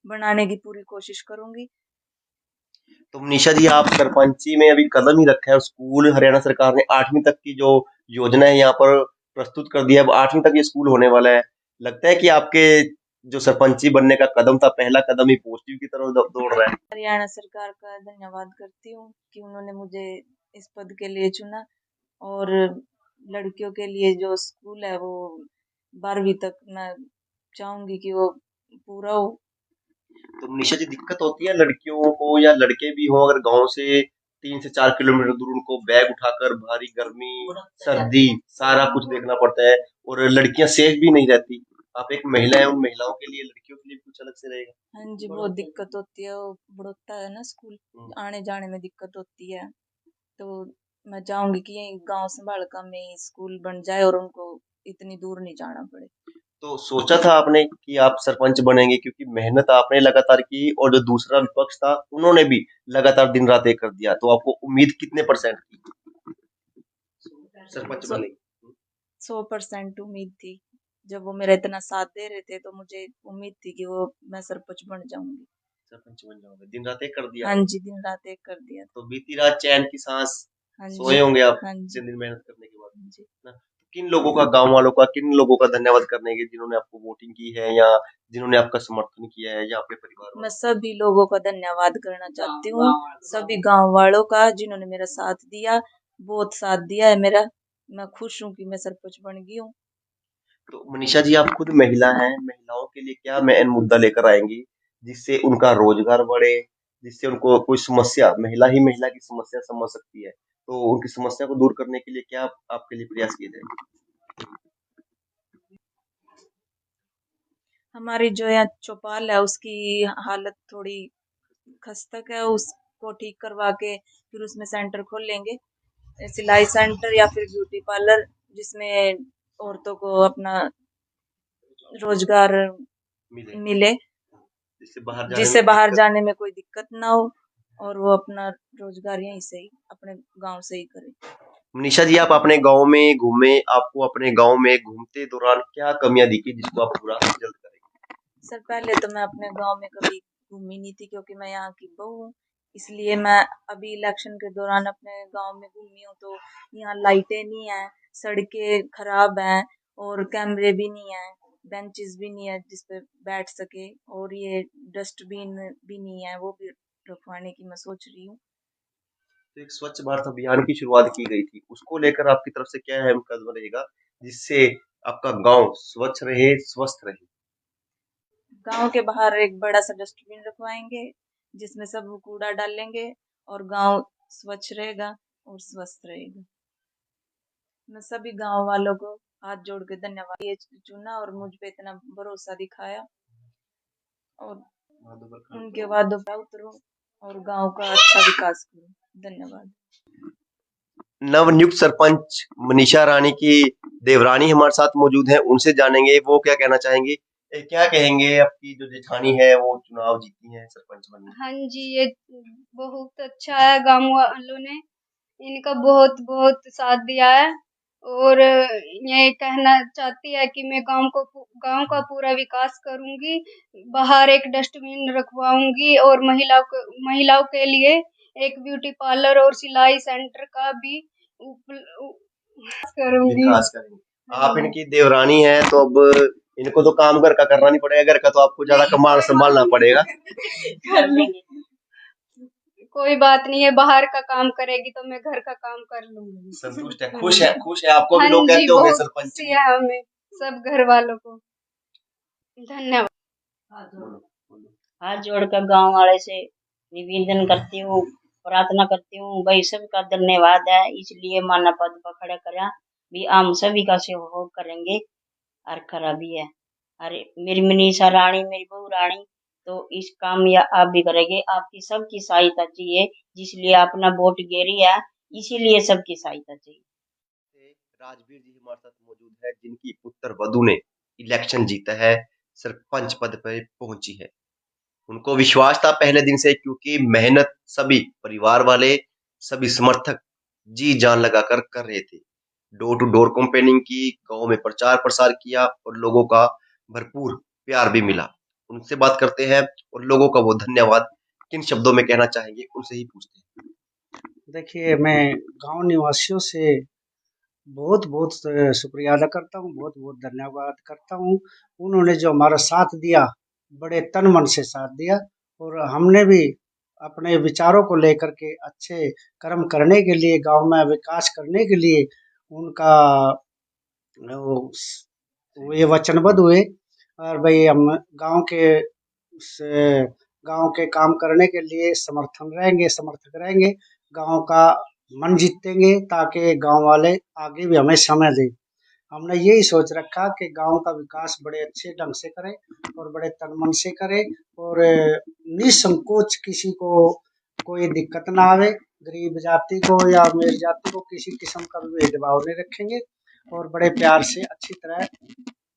बनाने की पूरी कोशिश करूंगी। तो मनीषा जी, आप सरपंची में अभी कदम ही रखा है, स्कूल हरियाणा सरकार ने 8वीं तक की जो योजना है यहाँ पर प्रस्तुत कर दिया है, अब 8वीं तक ये स्कूल होने वाला है। लगता है कि आपके जो सरपंची बनने का कदम था, पहला कदम ही पॉजिटिव की तरफ दौड़ रहा है। हरियाणा सरकार का धन्यवाद करती हूँ कि उन्होंने मुझे इस पद के लिए चुना और लड़कियों के लिए जो स्कूल है वो 12वीं तक मैं चाहूंगी कि वो पूरा हो। तो मनीषा जी, दिक्कत होती है लड़कियों को या लड़के भी हों, अगर गाँव से 3 से 4 किलोमीटर दूर उनको बैग उठाकर भारी गर्मी, सर्दी सारा कुछ देखना पड़ता है और लड़कियां सेफ भी नहीं रहती। आप एक महिला है, उन महिलाओं के लिए, लड़कियों के लिए कुछ अलग से रहेगा? हाँ जी बहुत दिक्कत होती है, वो बढ़ोता है ना स्कूल, आने जाने में दिक्कत होती है। तो मैं चाहूंगी कि यही गांव संभालका में ही स्कूल बन जाए और उनको इतनी दूर नहीं जाना पड़े। तो सोचा था आपने कि आप सरपंच बनेंगे, क्योंकि मेहनत आपने लगातार की और जो दूसरा विपक्ष था उन्होंने भी लगातार दिन रात एक कर दिया, तो आपको उम्मीद कितने परसेंट थी सरपंच सौ बनने की? 100% उम्मीद थी। जब वो मेरा इतना साथ दे रहे थे तो मुझे उम्मीद थी कि वो मैं सरपंच बन जाऊंगी। सरपंच बन जाओगे, दिन रात एक कर दिया। हाँ जी दिन रात एक कर दिया था। तो बीती रात चैन की सांस हाँ सोए जी। होंगे आप हाँ इतने जी। दिन मेहनत करने के बाद हाँ जी। ना? तो किन लोगों का, गांव वालों का, किन लोगों का धन्यवाद करने के, जिन्होंने आपको वोटिंग की है या जिन्होंने आपका समर्थन किया है, या अपने परिवार मैं वालों सभी लोगों का धन्यवाद करना चाहती हूँ, सभी गांव वालों का जिन्होंने मेरा साथ दिया, बहुत साथ दिया है मेरा। मैं खुश हूँ कि मैं सरपंच बन गई हूँ। का? तो मनीषा जी, आप खुद महिला हैं, महिलाओं के लिए क्या मेन मुद्दा लेकर आएंगी जिससे उनका रोजगार बढ़े, जिससे उनको कोई समस्या, महिला ही महिला की समस्या समझ सकती है, तो उनकी समस्या को दूर करने के लिए क्या आपके लिए प्रयास किए जाएंगे? हमारी जो यहाँ चौपाल है उसकी हालत थोड़ी खस्तक है, उसको ठीक करवा के फिर उसमें सेंटर खोल लेंगे, सिलाई सेंटर या फिर ब्यूटी पार्लर, जिसमें औरतों को अपना रोजगार मिले, मिले, जिससे बाहर जाने में कोई दिक्कत ना हो और वो अपना रोजगार यहीं से ही अपने गांव से ही करे। मनीषा जी, आप अपने गांव में घूमे, आपको अपने गांव में घूमते दौरान क्या कमियां दिखी जिसको आप पूरा जल्द करेंगे? सर पहले तो मैं अपने गांव में कभी घूमी नहीं थी क्योंकि मैं यहाँ की बहू हूँ, इसलिए मैं अभी इलेक्शन के दौरान अपने गांव में घूमी हूँ। तो यहाँ लाइटें नहीं है, सड़कें खराब हैं और कैमरे भी नहीं है, बेंचेस भी नहीं है जिसपे बैठ सके, और ये डस्टबिन भी नहीं है, वो भी रखवाने की मैं सोच रही हूँ। तो एक स्वच्छ भारत अभियान की शुरुआत की गई थी, उसको लेकर आपकी तरफ से क्या अहम कदम रहेगा जिससे आपका गांव स्वच्छ रहे, स्वस्थ रहे? गांव के बाहर एक बड़ा सा डस्टबिन रखवाएंगे जिसमें सब कूड़ा डालेंगे और गांव स्वच्छ रहेगा और स्वस्थ रहेगा। मैं सभी गांव वालों को हाथ जोड़ के धन्यवाद, ये चुना और मुझ पे इतना भरोसा दिखाया, और उनके वादों पर उतरूं और गांव का अच्छा विकास करूं। धन्यवाद। नवनियुक्त सरपंच मनीषा रानी की देवरानी हमारे साथ मौजूद हैं, उनसे जानेंगे वो क्या कहना चाहेंगे। क्या कहेंगे, आपकी जो जेठानी है वो चुनाव जीती है सरपंच बनी? हाँ जी, ये बहुत अच्छा है, गांव वालों ने इनका बहुत बहुत साथ दिया है। और ये कहना चाहती है कि मैं गांव का पूरा विकास करूंगी, बाहर एक डस्टबिन रखवाऊंगी और महिलाओं के लिए एक ब्यूटी पार्लर और सिलाई सेंटर का भी करूंगी। विकास करेंगे। आप इनकी देवरानी है तो अब इनको तो काम घर का करना नहीं पड़ेगा, घर का तो आपको ज्यादा कमाल संभालना पड़ेगा। कर लेंगे। कोई बात नहीं है, बाहर का काम करेगी तो मैं घर का काम कर लूंगी। संतुष्ट है, खुश है, खुश है। आपको भी हाँ लोग जी, कहते होंगे बहुत सरपंच खुशी है हमें सब घर वालों को। धन्यवाद। हाथ जोड़कर गांव वाले से निवेदन करती हूँ, प्रार्थना करती हूँ, भाई सबका धन्यवाद है, इसलिए माना पद पर खड़ा करा भी हम सभी का सहयोग करेंगे और करा भी है। अरे मेरी मनीषा रानी, मेरी बहू रानी, तो इस काम या आप भी करेंगे, आपकी सबकी सहायता चाहिए, जिसलिए अपना वोट गेरी है, इसीलिए सबकी सहायता चाहिए। राजवीर जी हमारे साथ मौजूद है, जिनकी पुत्र वधु ने इलेक्शन जीता है, सरपंच पद पर पहुंची है। उनको विश्वास था पहले दिन से, क्योंकि मेहनत सभी परिवार वाले, सभी समर्थक जी जान लगाकर कर रहे थे। डोर टू डोर कैंपेनिंग की, गांव में प्रचार प्रसार किया और लोगों का भरपूर प्यार भी मिला। उनसे बात करते हैं और लोगों का वो धन्यवाद किन शब्दों में कहना चाहेंगे, उनसे ही पूछते हैं। देखिए, मैं गांव निवासियों से बहुत बहुत शुक्रिया अदा करता हूँ, बहुत बहुत धन्यवाद करता हूँ। उन्होंने जो हमारा साथ दिया, बड़े तन मन से साथ दिया, और हमने भी अपने विचारों को लेकर के अच्छे कर्म करने के लिए, गांव में विकास करने के लिए उनका वो वो ये वचनबद्ध हुए। और भाई हम गांव के से गांव के काम करने के लिए समर्थक रहेंगे, गांव का मन जीतेंगे, ताकि गांव वाले आगे भी हमें समय दें। हमने यही सोच रखा कि गांव का विकास बड़े अच्छे ढंग से करें और बड़े तन मन से करें, और निसंकोच किसी को कोई दिक्कत ना आवे, गरीब जाति को या अमीर जाति को किसी किस्म का भी भेदभाव नहीं रखेंगे, और बड़े प्यार से अच्छी तरह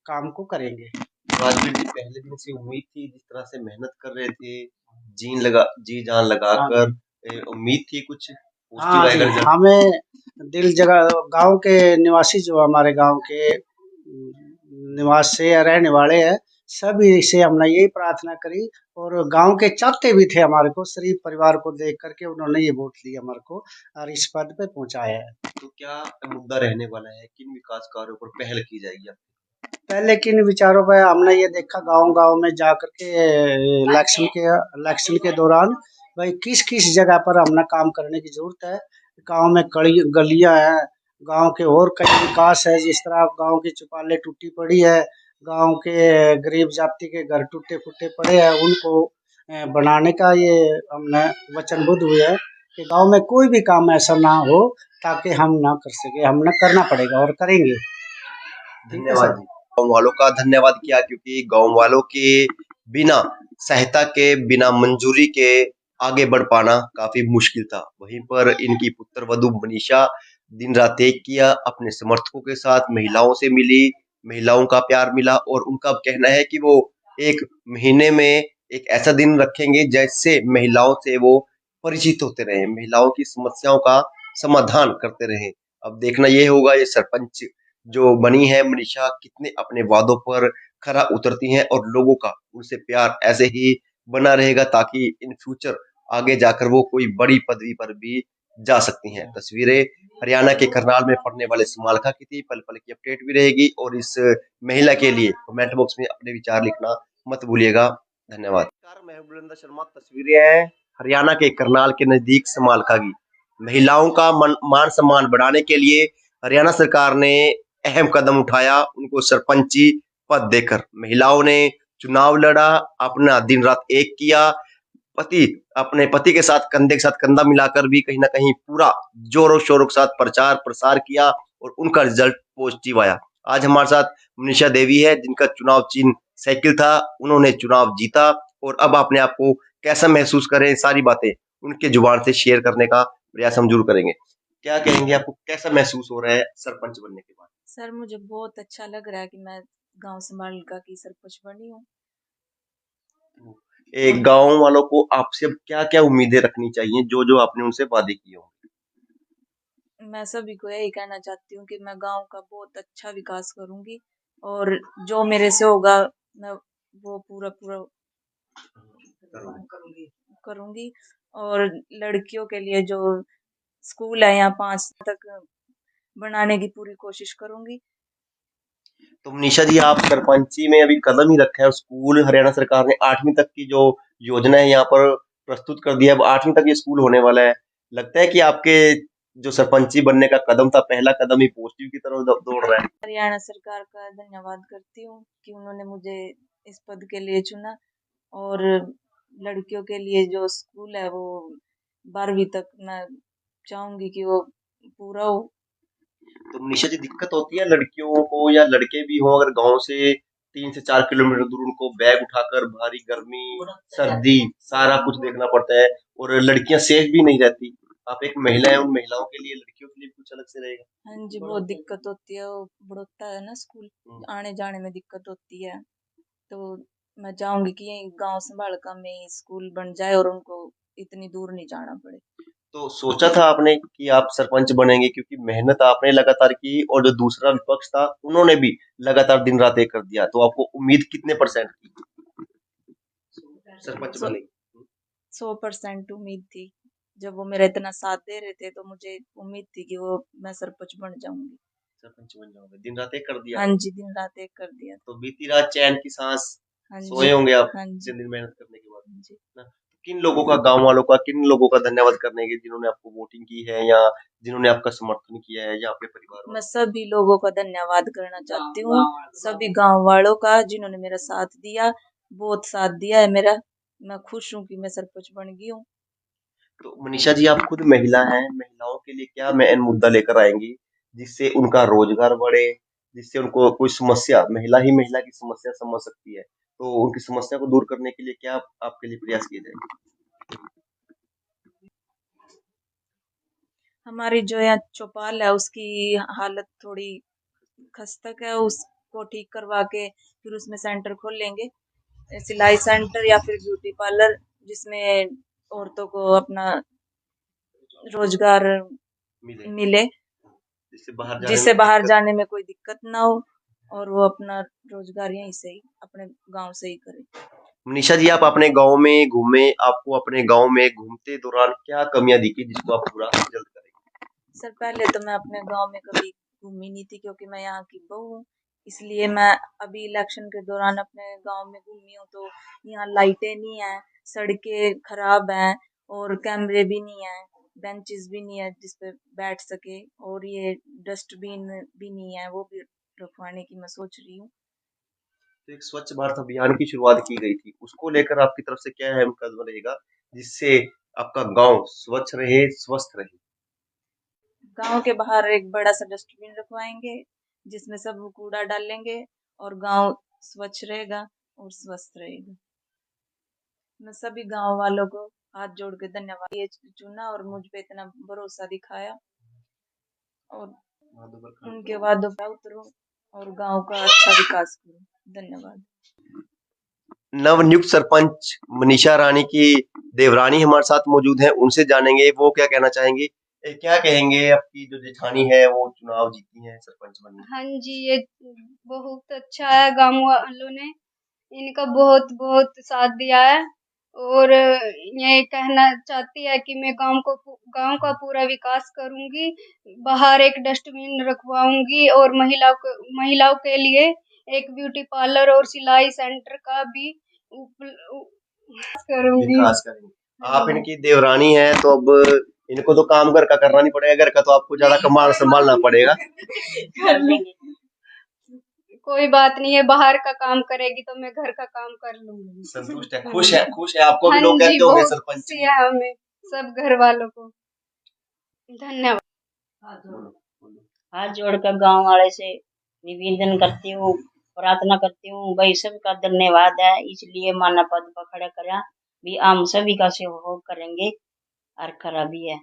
काम को करेंगे। राजवीर जी, पहले दिन से उम्मीद थी, जिस तरह से मेहनत कर रहे थे, जी जान लगाकर, उम्मीद थी कुछ पॉजिटिव हाँ जी, आएगा रिजल्ट? हमें दिल जगह गांव के निवासी, जो हमारे गांव के निवास से रहने वाले हैं, सभी से हमने यही प्रार्थना करी, और गांव के चाहते भी थे हमारे को, शरीफ परिवार को देख करके उन्होंने ये वोट दिया हमारे को और इस पद पे पहुंचाया है। तो क्या मुद्दा रहने वाला है, किन विकास कार्यों पर पहल की जाएगी? पहले किन विचारों पे हमने ये देखा, गांव गांव में जा करके इलेक्शन के दौरान, भाई किस किस जगह पर हमने काम करने की जरूरत है। गांव में कड़ी गलियां हैं, गांव के और कई विकास है, जिस तरह गांव की चौपालें टूटी पड़ी है, गांव के गरीब जाति के घर टूटे फूटे पड़े हैं, उनको बनाने का ये हमने वचनबद्ध हुए है कि गांव में कोई भी काम ऐसा ना हो ताकि हम ना कर सके, हमने करना पड़ेगा और करेंगे। धन्यवाद जी। गाँव वालों का धन्यवाद किया, क्योंकि गाँव वालों के बिना सहायता के, बिना मंजूरी के आगे बढ़ पाना काफी मुश्किल था। वहीं पर इनकी पुत्र वधु मनीषा दिन रात एक किया, अपने समर्थकों के साथ महिलाओं से मिली, महिलाओं का प्यार मिला और उनका कहना है कि वो एक महीने में एक ऐसा दिन रखेंगे जैसे महिलाओं से वो परिचित होते रहे, महिलाओं की समस्याओं का समाधान करते रहे। अब देखना ये होगा ये सरपंच जो बनी है मनीषा कितने अपने वादों पर खरा उतरती हैं और लोगों का उनसे प्यार ऐसे ही बना रहेगा ताकि इन फ्यूचर आगे जाकर वो कोई बड़ी पदवी पर भी जा सकती हैं। तस्वीरें हरियाणा के करनाल में पड़ने वाले समालखा की थी, पल पल की अपडेट भी रहेगी और इस महिला के लिए कमेंट बॉक्स में अपने विचार लिखना मत भूलिएगा। धन्यवाद। नमस्कार, मैं हूं बुलंदर शर्मा। तस्वीरें हैं हरियाणा के करनाल के नजदीक समालखा की। महिलाओं का मान सम्मान बढ़ाने के लिए हरियाणा सरकार ने अहम कदम उठाया, उनको सरपंची पद देकर महिलाओं ने चुनाव लड़ा, अपना दिन रात एक किया, पति अपने पति के साथ कंधे के साथ कंधा मिलाकर भी कहीं ना कहीं पूरा जोरों शोरों के साथ प्रचार प्रसार किया और उनका रिजल्ट पॉजिटिव आया। आज हमारे साथ मनीषा देवी है जिनका चुनाव चिन्ह साइकिल था, उन्होंने चुनाव जीता और अब अपने आप को कैसा महसूस करें सारी बातें उनके जुबान से शेयर करने का प्रयास हम जरूर करेंगे। क्या कहेंगे, आपको कैसा महसूस हो रहा है सरपंच बनने के बाद? सर मुझे बहुत अच्छा लग रहा है कि मैं गांव समालका की सरपंच बनी हूँ। एक गांव वालों को आपसे अब क्या क्या उम्मीदें रखनी चाहिए जो जो आपने उनसे वादे किए हो? मैं सभी को यही कहना चाहती हूँ कि मैं गांव का बहुत अच्छा विकास करूंगी और जो मेरे से होगा मैं वो पूरा पूरा करूंगी और लड़कियों के लिए जो स्कूल है यहाँ 5 तक बनाने की पूरी कोशिश करूंगी। तो मनीषा जी, आप सरपंची में अभी कदम ही रखा है, स्कूल हरियाणा सरकार ने 8वीं तक की जो योजना है यहाँ पर प्रस्तुत कर दिया है, अब 8वीं तक ये स्कूल होने वाला है। लगता है कि आपके जो सरपंची बनने का कदम था, पहला कदम ही पॉजिटिव की तरफ दौड़ रहा है। हरियाणा सरकार का धन्यवाद करती हूँ कि उन्होंने मुझे इस पद के लिए चुना और लड़कियों के लिए जो स्कूल है वो 12वीं तक मैं चाहूंगी कि वो पूरा हो। तो मनीषा जी, दिक्कत होती है लड़कियों को या लड़के भी हों अगर गांव से 3 से 4 किलोमीटर दूर उनको बैग उठाकर भारी गर्मी सर्दी सारा कुछ देखना पड़ता है और लड़कियां सेफ भी नहीं रहती। आप एक महिला है, उन महिलाओं के लिए लड़कियों के लिए कुछ अलग से रहेगा। हाँ जी बहुत दिक्कत होती है, वो बढ़ोता है ना स्कूल, आने जाने में दिक्कत होती है। तो मैं चाहूंगी कि यही गांव संभालका में ही स्कूल बन जाए और उनको इतनी दूर नहीं जाना पड़े। तो सोचा था आपने कि आप सरपंच बनेंगे क्योंकि मेहनत आपने लगातार की और जो दूसरा विपक्ष था उन्होंने भी लगातार दिन रात एक कर दिया, तो आपको उम्मीद कितने परसेंट थी सरपंच बनने की? 100% उम्मीद थी। जब वो मेरा इतना साथ दे रहे थे तो मुझे उम्मीद थी कि वो मैं सरपंच बन जाऊंगी। सरपंच बन जाओगे, दिन रात एक कर दिया। हाँ जी दिन रात एक कर दिया। तो बीती रात चैन की सांस हाँ सोए जी होंगे आप हाँ इतने जी दिन मेहनत करने के बाद हाँ जी। ना? तो किन लोगों का, गांव वालों का, किन लोगों का धन्यवाद करने के जिन्होंने आपको वोटिंग की है या जिन्होंने आपका समर्थन किया है या आपके परिवार मैं वालों? सभी लोगों का धन्यवाद करना चाहती हूँ, सभी गांव वालों का जिन्होंने मेरा साथ दिया, बहुत साथ दिया है मेरा। मैं खुश हूँ कि मैं सरपंच बन गई हूँ। तो मनीषा जी, आप खुद महिला हैं, महिलाओं के लिए क्या मेन मुद्दा लेकर आएंगी जिससे उनका रोजगार बढ़े, जिससे उनको कोई समस्या, महिला की समस्या समझ सकती है, तो उनकी समस्या को दूर करने के लिए क्या आपके लिए प्रयास किए जाएंगे? हमारी जो यहाँ चौपाल है उसकी हालत थोड़ी खस्तक है, उसको ठीक करवा के फिर उसमें सेंटर खोल लेंगे, सिलाई सेंटर या फिर ब्यूटी पार्लर, जिसमें औरतों को अपना रोजगार मिले, मिले, जिससे बाहर जाने में कोई दिक्कत ना हो और वो अपना रोजगार यहीं से ही अपने गांव से ही करे। मनीषा जी, आप अपने गांव में घूमे, आपको अपने गांव में घूमते दौरान क्या कमियां दिखी जिसको आप पूरा जल्द करेंगे? सर पहले तो मैं अपने गांव में कभी घूमी नहीं थी क्योंकि मैं यहाँ की बहू हूँ, इसलिए मैं अभी इलेक्शन के दौरान अपने गांव में घूमी हूँ। तो यहाँ लाइटें नहीं है, सड़कें खराब हैं और कैमरे भी नहीं है, बेंचेस भी नहीं है जिस पे बैठ सके, और ये डस्टबिन भी नहीं है, वो भी रखवाने की मैं सोच रही हूँ। तो एक स्वच्छ भारत अभियान की शुरुआत की गई थी, उसको लेकर आपकी तरफ से क्या अहम कदम रहेगा जिससे आपका गांव स्वच्छ रहे, स्वस्थ रहे? गांव के बाहर एक बड़ा सा डस्टबिन रखवाएंगे जिसमें सब कूड़ा डालेंगे और गांव स्वच्छ रहेगा और स्वस्थ रहेगा। मैं सभी गांव वालों को हाथ जोड़ के धन्यवाद, ये चुना और मुझ पे इतना भरोसा दिखाया और उनके वादों पर उतरूं। और गांव का अच्छा विकास करूं। धन्यवाद। नवनियुक्त सरपंच मनीषा रानी की देवरानी हमारे साथ मौजूद हैं, उनसे जानेंगे वो क्या कहना चाहेंगे। क्या कहेंगे, आपकी जो जेठानी है वो चुनाव जीती है सरपंच बनी। हाँ जी, ये बहुत अच्छा है, गांव वालों ने इनका बहुत बहुत साथ दिया है। और ये कहना चाहती है कि मैं गांव का पूरा विकास करूंगी, बाहर एक डस्टबिन रखवाऊंगी और महिलाओं के लिए एक ब्यूटी पार्लर और सिलाई सेंटर का भी करूंगी। विकास करेंगे। आप इनकी देवरानी है तो अब इनको तो काम घर का करना नहीं पड़ेगा, घर का तो आपको ज्यादा कमाल संभालना पड़ेगा। कर लेंगे। कोई बात नहीं है, बाहर का काम करेगी तो मैं घर का काम कर लूंगी। संतुष्ट है, खुश है, आपको भी हाँ लोग जी, कहते होंगे बहुत सरपंच। खुशी है हमें सब घर वालों को। धन्यवाद। हाथ जोड़कर गांव वाले से निवेदन करती हूँ, प्रार्थना करती हूँ, भाई सबका धन्यवाद है। इसलिए माना पद पर खड़ा करा भी हम सभी का सहयोग करेंगे और खरा भी है।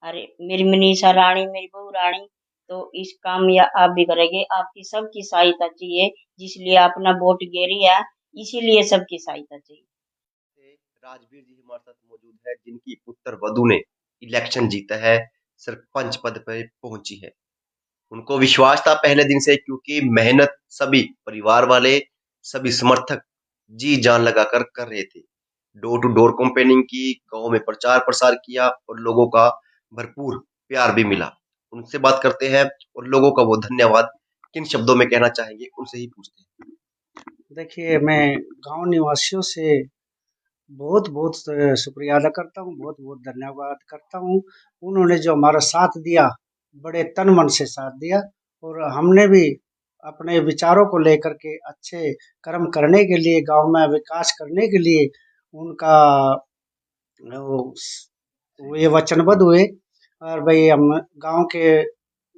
अरे मेरी मनीषा रानी, मेरी बहू रानी तो इस काम या आप भी करेंगे। आपकी सबकी सहायता चाहिए, जिसलिए अपना वोट गेरी है, इसीलिए सबकी सहायता चाहिए। राजवीर जी हमारे साथ मौजूद है, जिनकी पुत्र वधु ने इलेक्शन जीता है, सरपंच पद पर पहुंची है। उनको विश्वास था पहले दिन से, क्योंकि मेहनत सभी परिवार वाले, सभी समर्थक जी जान लगाकर कर रहे थे। डोर टू डोर कैंपेनिंग की, गांव में प्रचार प्रसार किया और लोगों का भरपूर प्यार भी मिला। उनसे बात करते हैं और लोगों का वो धन्यवाद किन शब्दों में कहना चाहेंगे, उनसे ही पूछते हैं। देखिए, मैं गांव निवासियों से बहुत बहुत शुक्रिया अदा करता हूँ, बहुत बहुत धन्यवाद करता हूँ। उन्होंने जो हमारा साथ दिया, बड़े तन मन से साथ दिया, और हमने भी अपने विचारों को लेकर के अच्छे कर्म करने के लिए, गांव में विकास करने के लिए उनका वो ये वचनबद्ध हुए। और भाई हम गांव के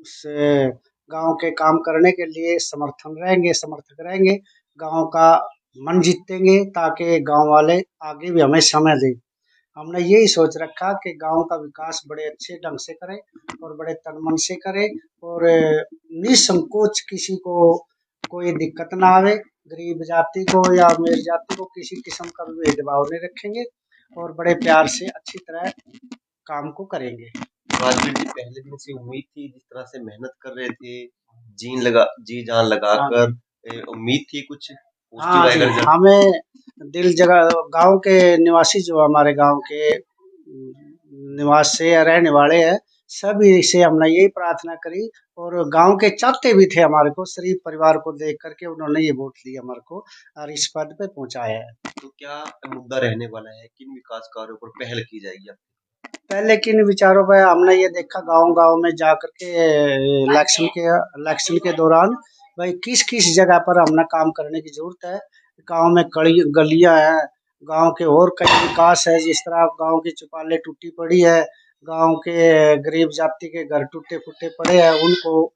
से गांव के काम करने के लिए समर्थक रहेंगे, गांव का मन जीतेंगे, ताकि गांव वाले आगे भी हमें समय दें। हमने यही सोच रखा कि गांव का विकास बड़े अच्छे ढंग से करें और बड़े तन मन से करें, और निसंकोच किसी को कोई दिक्कत ना आवे, गरीब जाति को या अमीर जाति को किसी किस्म का भी भेदभाव नहीं रखेंगे, और बड़े प्यार से अच्छी तरह काम को करेंगे। राजवीर जी, पहले दिन से उम्मीद थी, जिस तरह से मेहनत कर रहे थे, जी जान लगाकर, उम्मीद थी कुछ हाँ पॉजिटिव जी, आएगा रिजल्ट। हमें दिल जगह गांव के निवासी, जो हमारे गांव के निवास से रहने वाले हैं, सभी से हमने यही प्रार्थना करी, और गांव के चाहते भी थे हमारे को, शरीफ परिवार को देख करके उन्होंने ये वोट दिया हमारे को और इस पद पे पहुंचाया है। तो क्या मुद्दा रहने वाला है, किन विकास कार्यों पर पहल की जाएगी अब? पहले किन विचारों पे हमने ये देखा, गांव गांव में जा करके इलेक्शन के दौरान, भाई किस किस जगह पर हमने काम करने की जरूरत है। गांव में गलियां हैं, गांव के और कई विकास है, जिस तरह गांव की चौपालें टूटी पड़ी है, गांव के गरीब जाति के घर टूटे फूटे पड़े हैं, उनको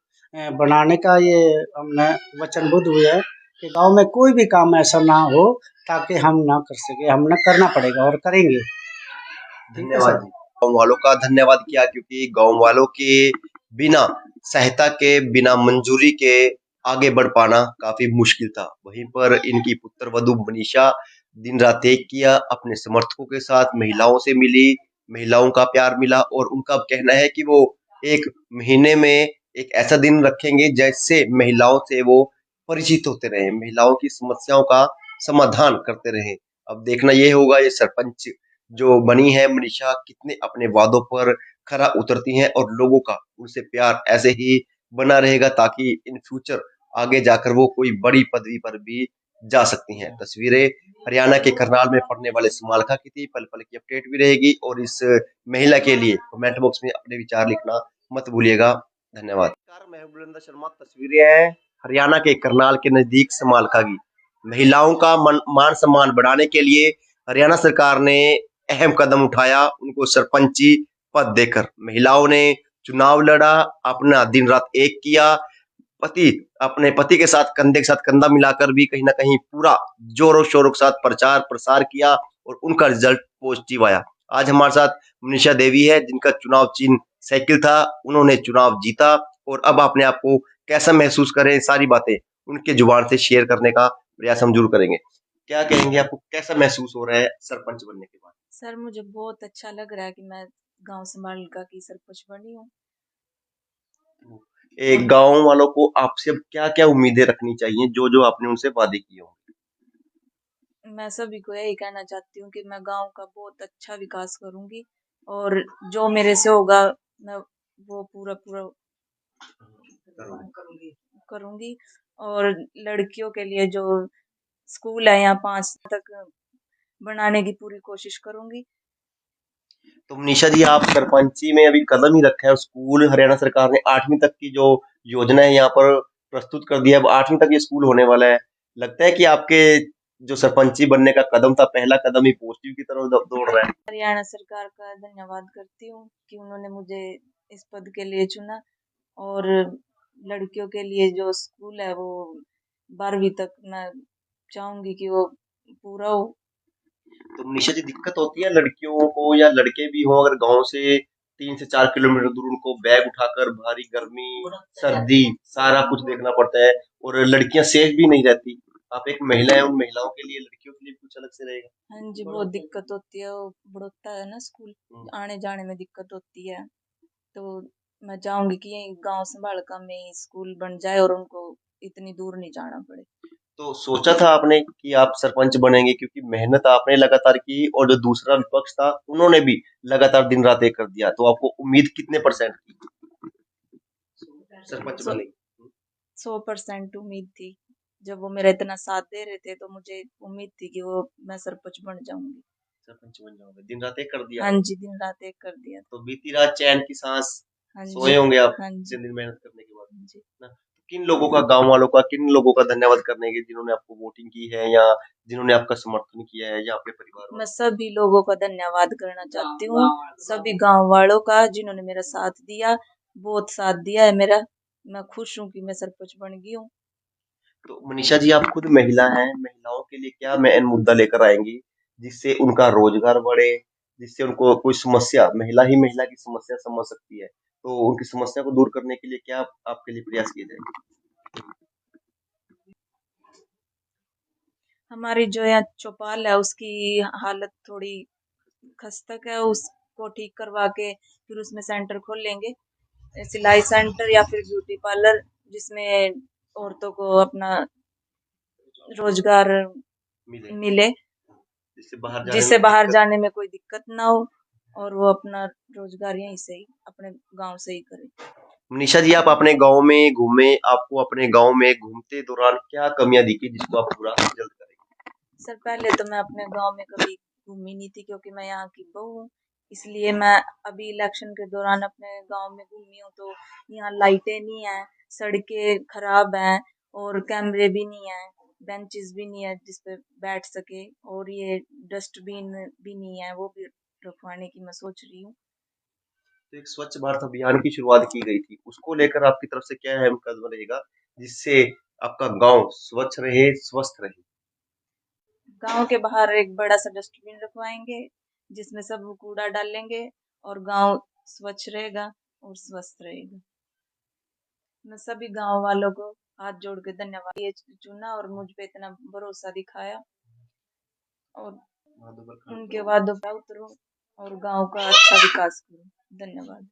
बनाने का ये हमने वचनबद्ध हुए है कि गांव में कोई भी काम ऐसा ना हो ताकि हम ना कर सके, हमने करना पड़ेगा और करेंगे। धन्यवाद जी। गाँव वालों का धन्यवाद किया, क्योंकि गाँव वालों के बिना सहायता के, बिना मंजूरी के आगे बढ़ पाना काफी मुश्किल था। वहीं पर इनकी पुत्र वधु मनीषा दिन रात एक किया, अपने समर्थकों के साथ महिलाओं से मिली, महिलाओं का प्यार मिला, और उनका कहना है कि वो एक महीने में एक ऐसा दिन रखेंगे जैसे महिलाओं से वो परिचित होते रहे, महिलाओं की समस्याओं का समाधान करते रहे। अब देखना ये होगा, ये सरपंच जो बनी है मनीषा कितने अपने वादों पर खरा उतरती हैं, और लोगों का उनसे प्यार ऐसे ही बना रहेगा, ताकि इन फ्यूचर आगे जाकर वो कोई बड़ी पदवी पर भी जा सकती हैं। तस्वीरें हरियाणा के करनाल में पड़ने वाले समालखा की थी, पल पल की अपडेट भी रहेगी, और इस महिला के लिए कमेंट बॉक्स में अपने विचार लिखना मत भूलिएगा। धन्यवाद। मैं हूं बुलंद शर्मा। तस्वीरें हैं हरियाणा के करनाल के नजदीक समालखा की। महिलाओं का मान सम्मान बढ़ाने के लिए हरियाणा सरकार ने अहम कदम उठाया, उनको सरपंची पद देकर। महिलाओं ने चुनाव लड़ा, अपना दिन रात एक किया, पति अपने पति के साथ कंधे के साथ कंधा मिलाकर भी कहीं ना कहीं पूरा जोरों शोरों के साथ प्रचार प्रसार किया, और उनका रिजल्ट पॉजिटिव आया। आज हमारे साथ मनीषा देवी है, जिनका चुनाव चिन्ह साइकिल था, उन्होंने चुनाव जीता और अब अपने आप को कैसा महसूस करें, सारी बातें उनके जुबान से शेयर करने का प्रयास हम जरूर करेंगे। क्या कहेंगे, आपको कैसा महसूस हो रहा है सरपंच बनने के बाद? सर मुझे बहुत अच्छा लग रहा है कि मैं गांव समालिका की सरपंच बनी हूँ। एक गांव वालों को आपसे अब क्या-क्या उम्मीदें रखनी चाहिए, जो-जो आपने उनसे वादे किए हों? मैं सभी को यही कहना चाहती हूँ कि मैं गांव का बहुत अच्छा विकास करूंगी और जो मेरे से होगा मैं वो पूरा पूरा करूंगी। और लड़कियों के लिए जो स्कूल है यहाँ 5 तक बनाने की पूरी कोशिश करूंगी। तो मनीषा जी, आप सरपंची में अभी कदम ही रखा है और स्कूल हरियाणा सरकार ने 8वीं तक की जो योजना है यहाँ पर प्रस्तुत कर दिया है। अब 8वीं तक ये स्कूल होने वाला है। लगता है कि आपके जो सरपंची बनने का कदम था, पहला कदम ही पॉजिटिव की तरफ दौड़ रहा है। हरियाणा सरकार का धन्यवाद करती हूँ कि उन्होंने मुझे इस पद के लिए चुना और लड़कियों के लिए जो स्कूल है वो 12वीं तक मैं चाहूंगी कि वो पूरा हो। तो मनीषा जी, दिक्कत होती है लड़कियों को या लड़के भी हों, अगर गांव से 3 से 4 किलोमीटर दूर उनको बैग उठाकर भारी गर्मी, सर्दी सारा कुछ देखना पड़ता है और लड़कियां सेफ भी नहीं रहती। आप एक महिला है, उन महिलाओं के लिए, लड़कियों के लिए भी कुछ अलग से रहेगा। हाँ जी, बहुत दिक्कत होती है, वो बढ़ोतरा है ना स्कूल, आने जाने में दिक्कत होती है। तो मैं चाहूंगी कि यही गांव संभालका में ही स्कूल बन जाए और उनको इतनी दूर नहीं जाना पड़े। तो सोचा था आपने कि आप सरपंच बनेंगे, क्योंकि मेहनत आपने लगातार की और जो दूसरा विपक्ष था उन्होंने भी लगातार दिन रात एक कर दिया, तो आपको उम्मीद कितने परसेंट थी सरपंच बनने की? 100% उम्मीद थी। जब वो मेरा इतना साथ दे रहे थे तो मुझे उम्मीद थी कि वो मैं सरपंच बन जाऊंगी। सरपंच बन जाओगे, दिन रात एक कर दिया। हाँ जी, दिन रात एक कर दिया। तो बीती रात चैन की सांस हाँ जी, सोए होंगे आप हाँ इतने जी, दिन मेहनत करने के बाद, हाँ जी। ना? तो किन लोगों का, गांव वालों का, किन लोगों का धन्यवाद करने के, जिन्होंने आपको वोटिंग की है या जिन्होंने आपका समर्थन किया है, या अपने परिवार मैं वालों? सभी लोगों का धन्यवाद करना चाहती हूँ, सभी गांव वालों का जिन्होंने मेरा साथ दिया, बहुत साथ दिया है मेरा। मैं खुश हूँ कि मैं सरपंच बन गई हूँ। तो मनीषा जी, आप खुद महिला हैं, महिलाओं के लिए क्या मेन मुद्दा लेकर आएंगी जिससे उनका रोजगार बढ़े, जिससे उनको कोई समस्या, महिला ही महिला की समस्या समझ सकती है, तो उनकी समस्या को दूर करने के लिए क्या आपके लिए प्रयास किए जाएंगे? हमारी जो यहाँ चौपाल है उसकी हालत थोड़ी खस्तक है, उसको ठीक करवा के फिर उसमें सेंटर खोल लेंगे, सिलाई सेंटर या फिर ब्यूटी पार्लर, जिसमें औरतों को अपना रोजगार मिले, मिले, जिससे बाहर जाने में कोई दिक्कत ना हो और वो अपना रोजगार यहीं से ही अपने गांव से ही करे। मनीषा जी, आप अपने गांव में घूमे, आपको अपने गांव में घूमते दौरान क्या कमियां दिखी जिसको आप पूरा जल्द करेंगे? सर पहले तो मैं अपने गांव में कभी घूमी नहीं थी क्योंकि मैं यहाँ की बहू हूँ, इसलिए मैं अभी इलेक्शन के दौरान अपने गांव में घूमी हूँ। तो यहाँ लाइटें नहीं है, सड़कें खराब हैं और कैमरे भी नहीं है, बेंचेस भी नहीं है जिसपे बैठ सके, और ये डस्टबिन भी नहीं है, वो भी रखवाने की मैं सोच रही हूँ। तो एक स्वच्छ भारत अभियान की शुरुआत की गई थी, उसको लेकर आपकी तरफ से क्या अहम कदम रहेगा जिससे आपका गांव स्वच्छ रहे, स्वस्थ रहे? गांव के बाहर एक बड़ा सा डस्टबिन रखवाएंगे जिसमें सब कूड़ा डालेंगे और गांव स्वच्छ रहेगा और स्वस्थ रहेगा। मैं सभी गांव वालों को हाथ जोड़ के धन्यवाद, ये चुना और मुझ पे इतना भरोसा दिखाया और उनके वादों पर उतरूं और गांव का अच्छा विकास करूं। धन्यवाद।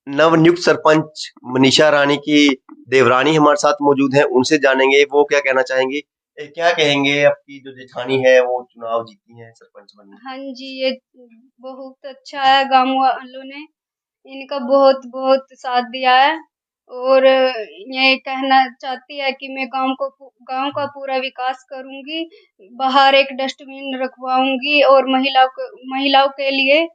नवनियुक्त सरपंच मनीषा रानी की देवरानी हमारे साथ मौजूद हैं, उनसे जानेंगे वो क्या कहना चाहेंगे। क्या कहेंगे, आपकी जो जेठानी है वो चुनाव जीती है सरपंच बनने? हाँ जी, ये बहुत अच्छा है, गाँव वालों ने इनका बहुत बहुत साथ दिया है और ये कहना चाहती है कि मैं गांव का पूरा विकास करूंगी, बाहर एक डस्टबिन रखवाऊंगी और महिलाओं के लिए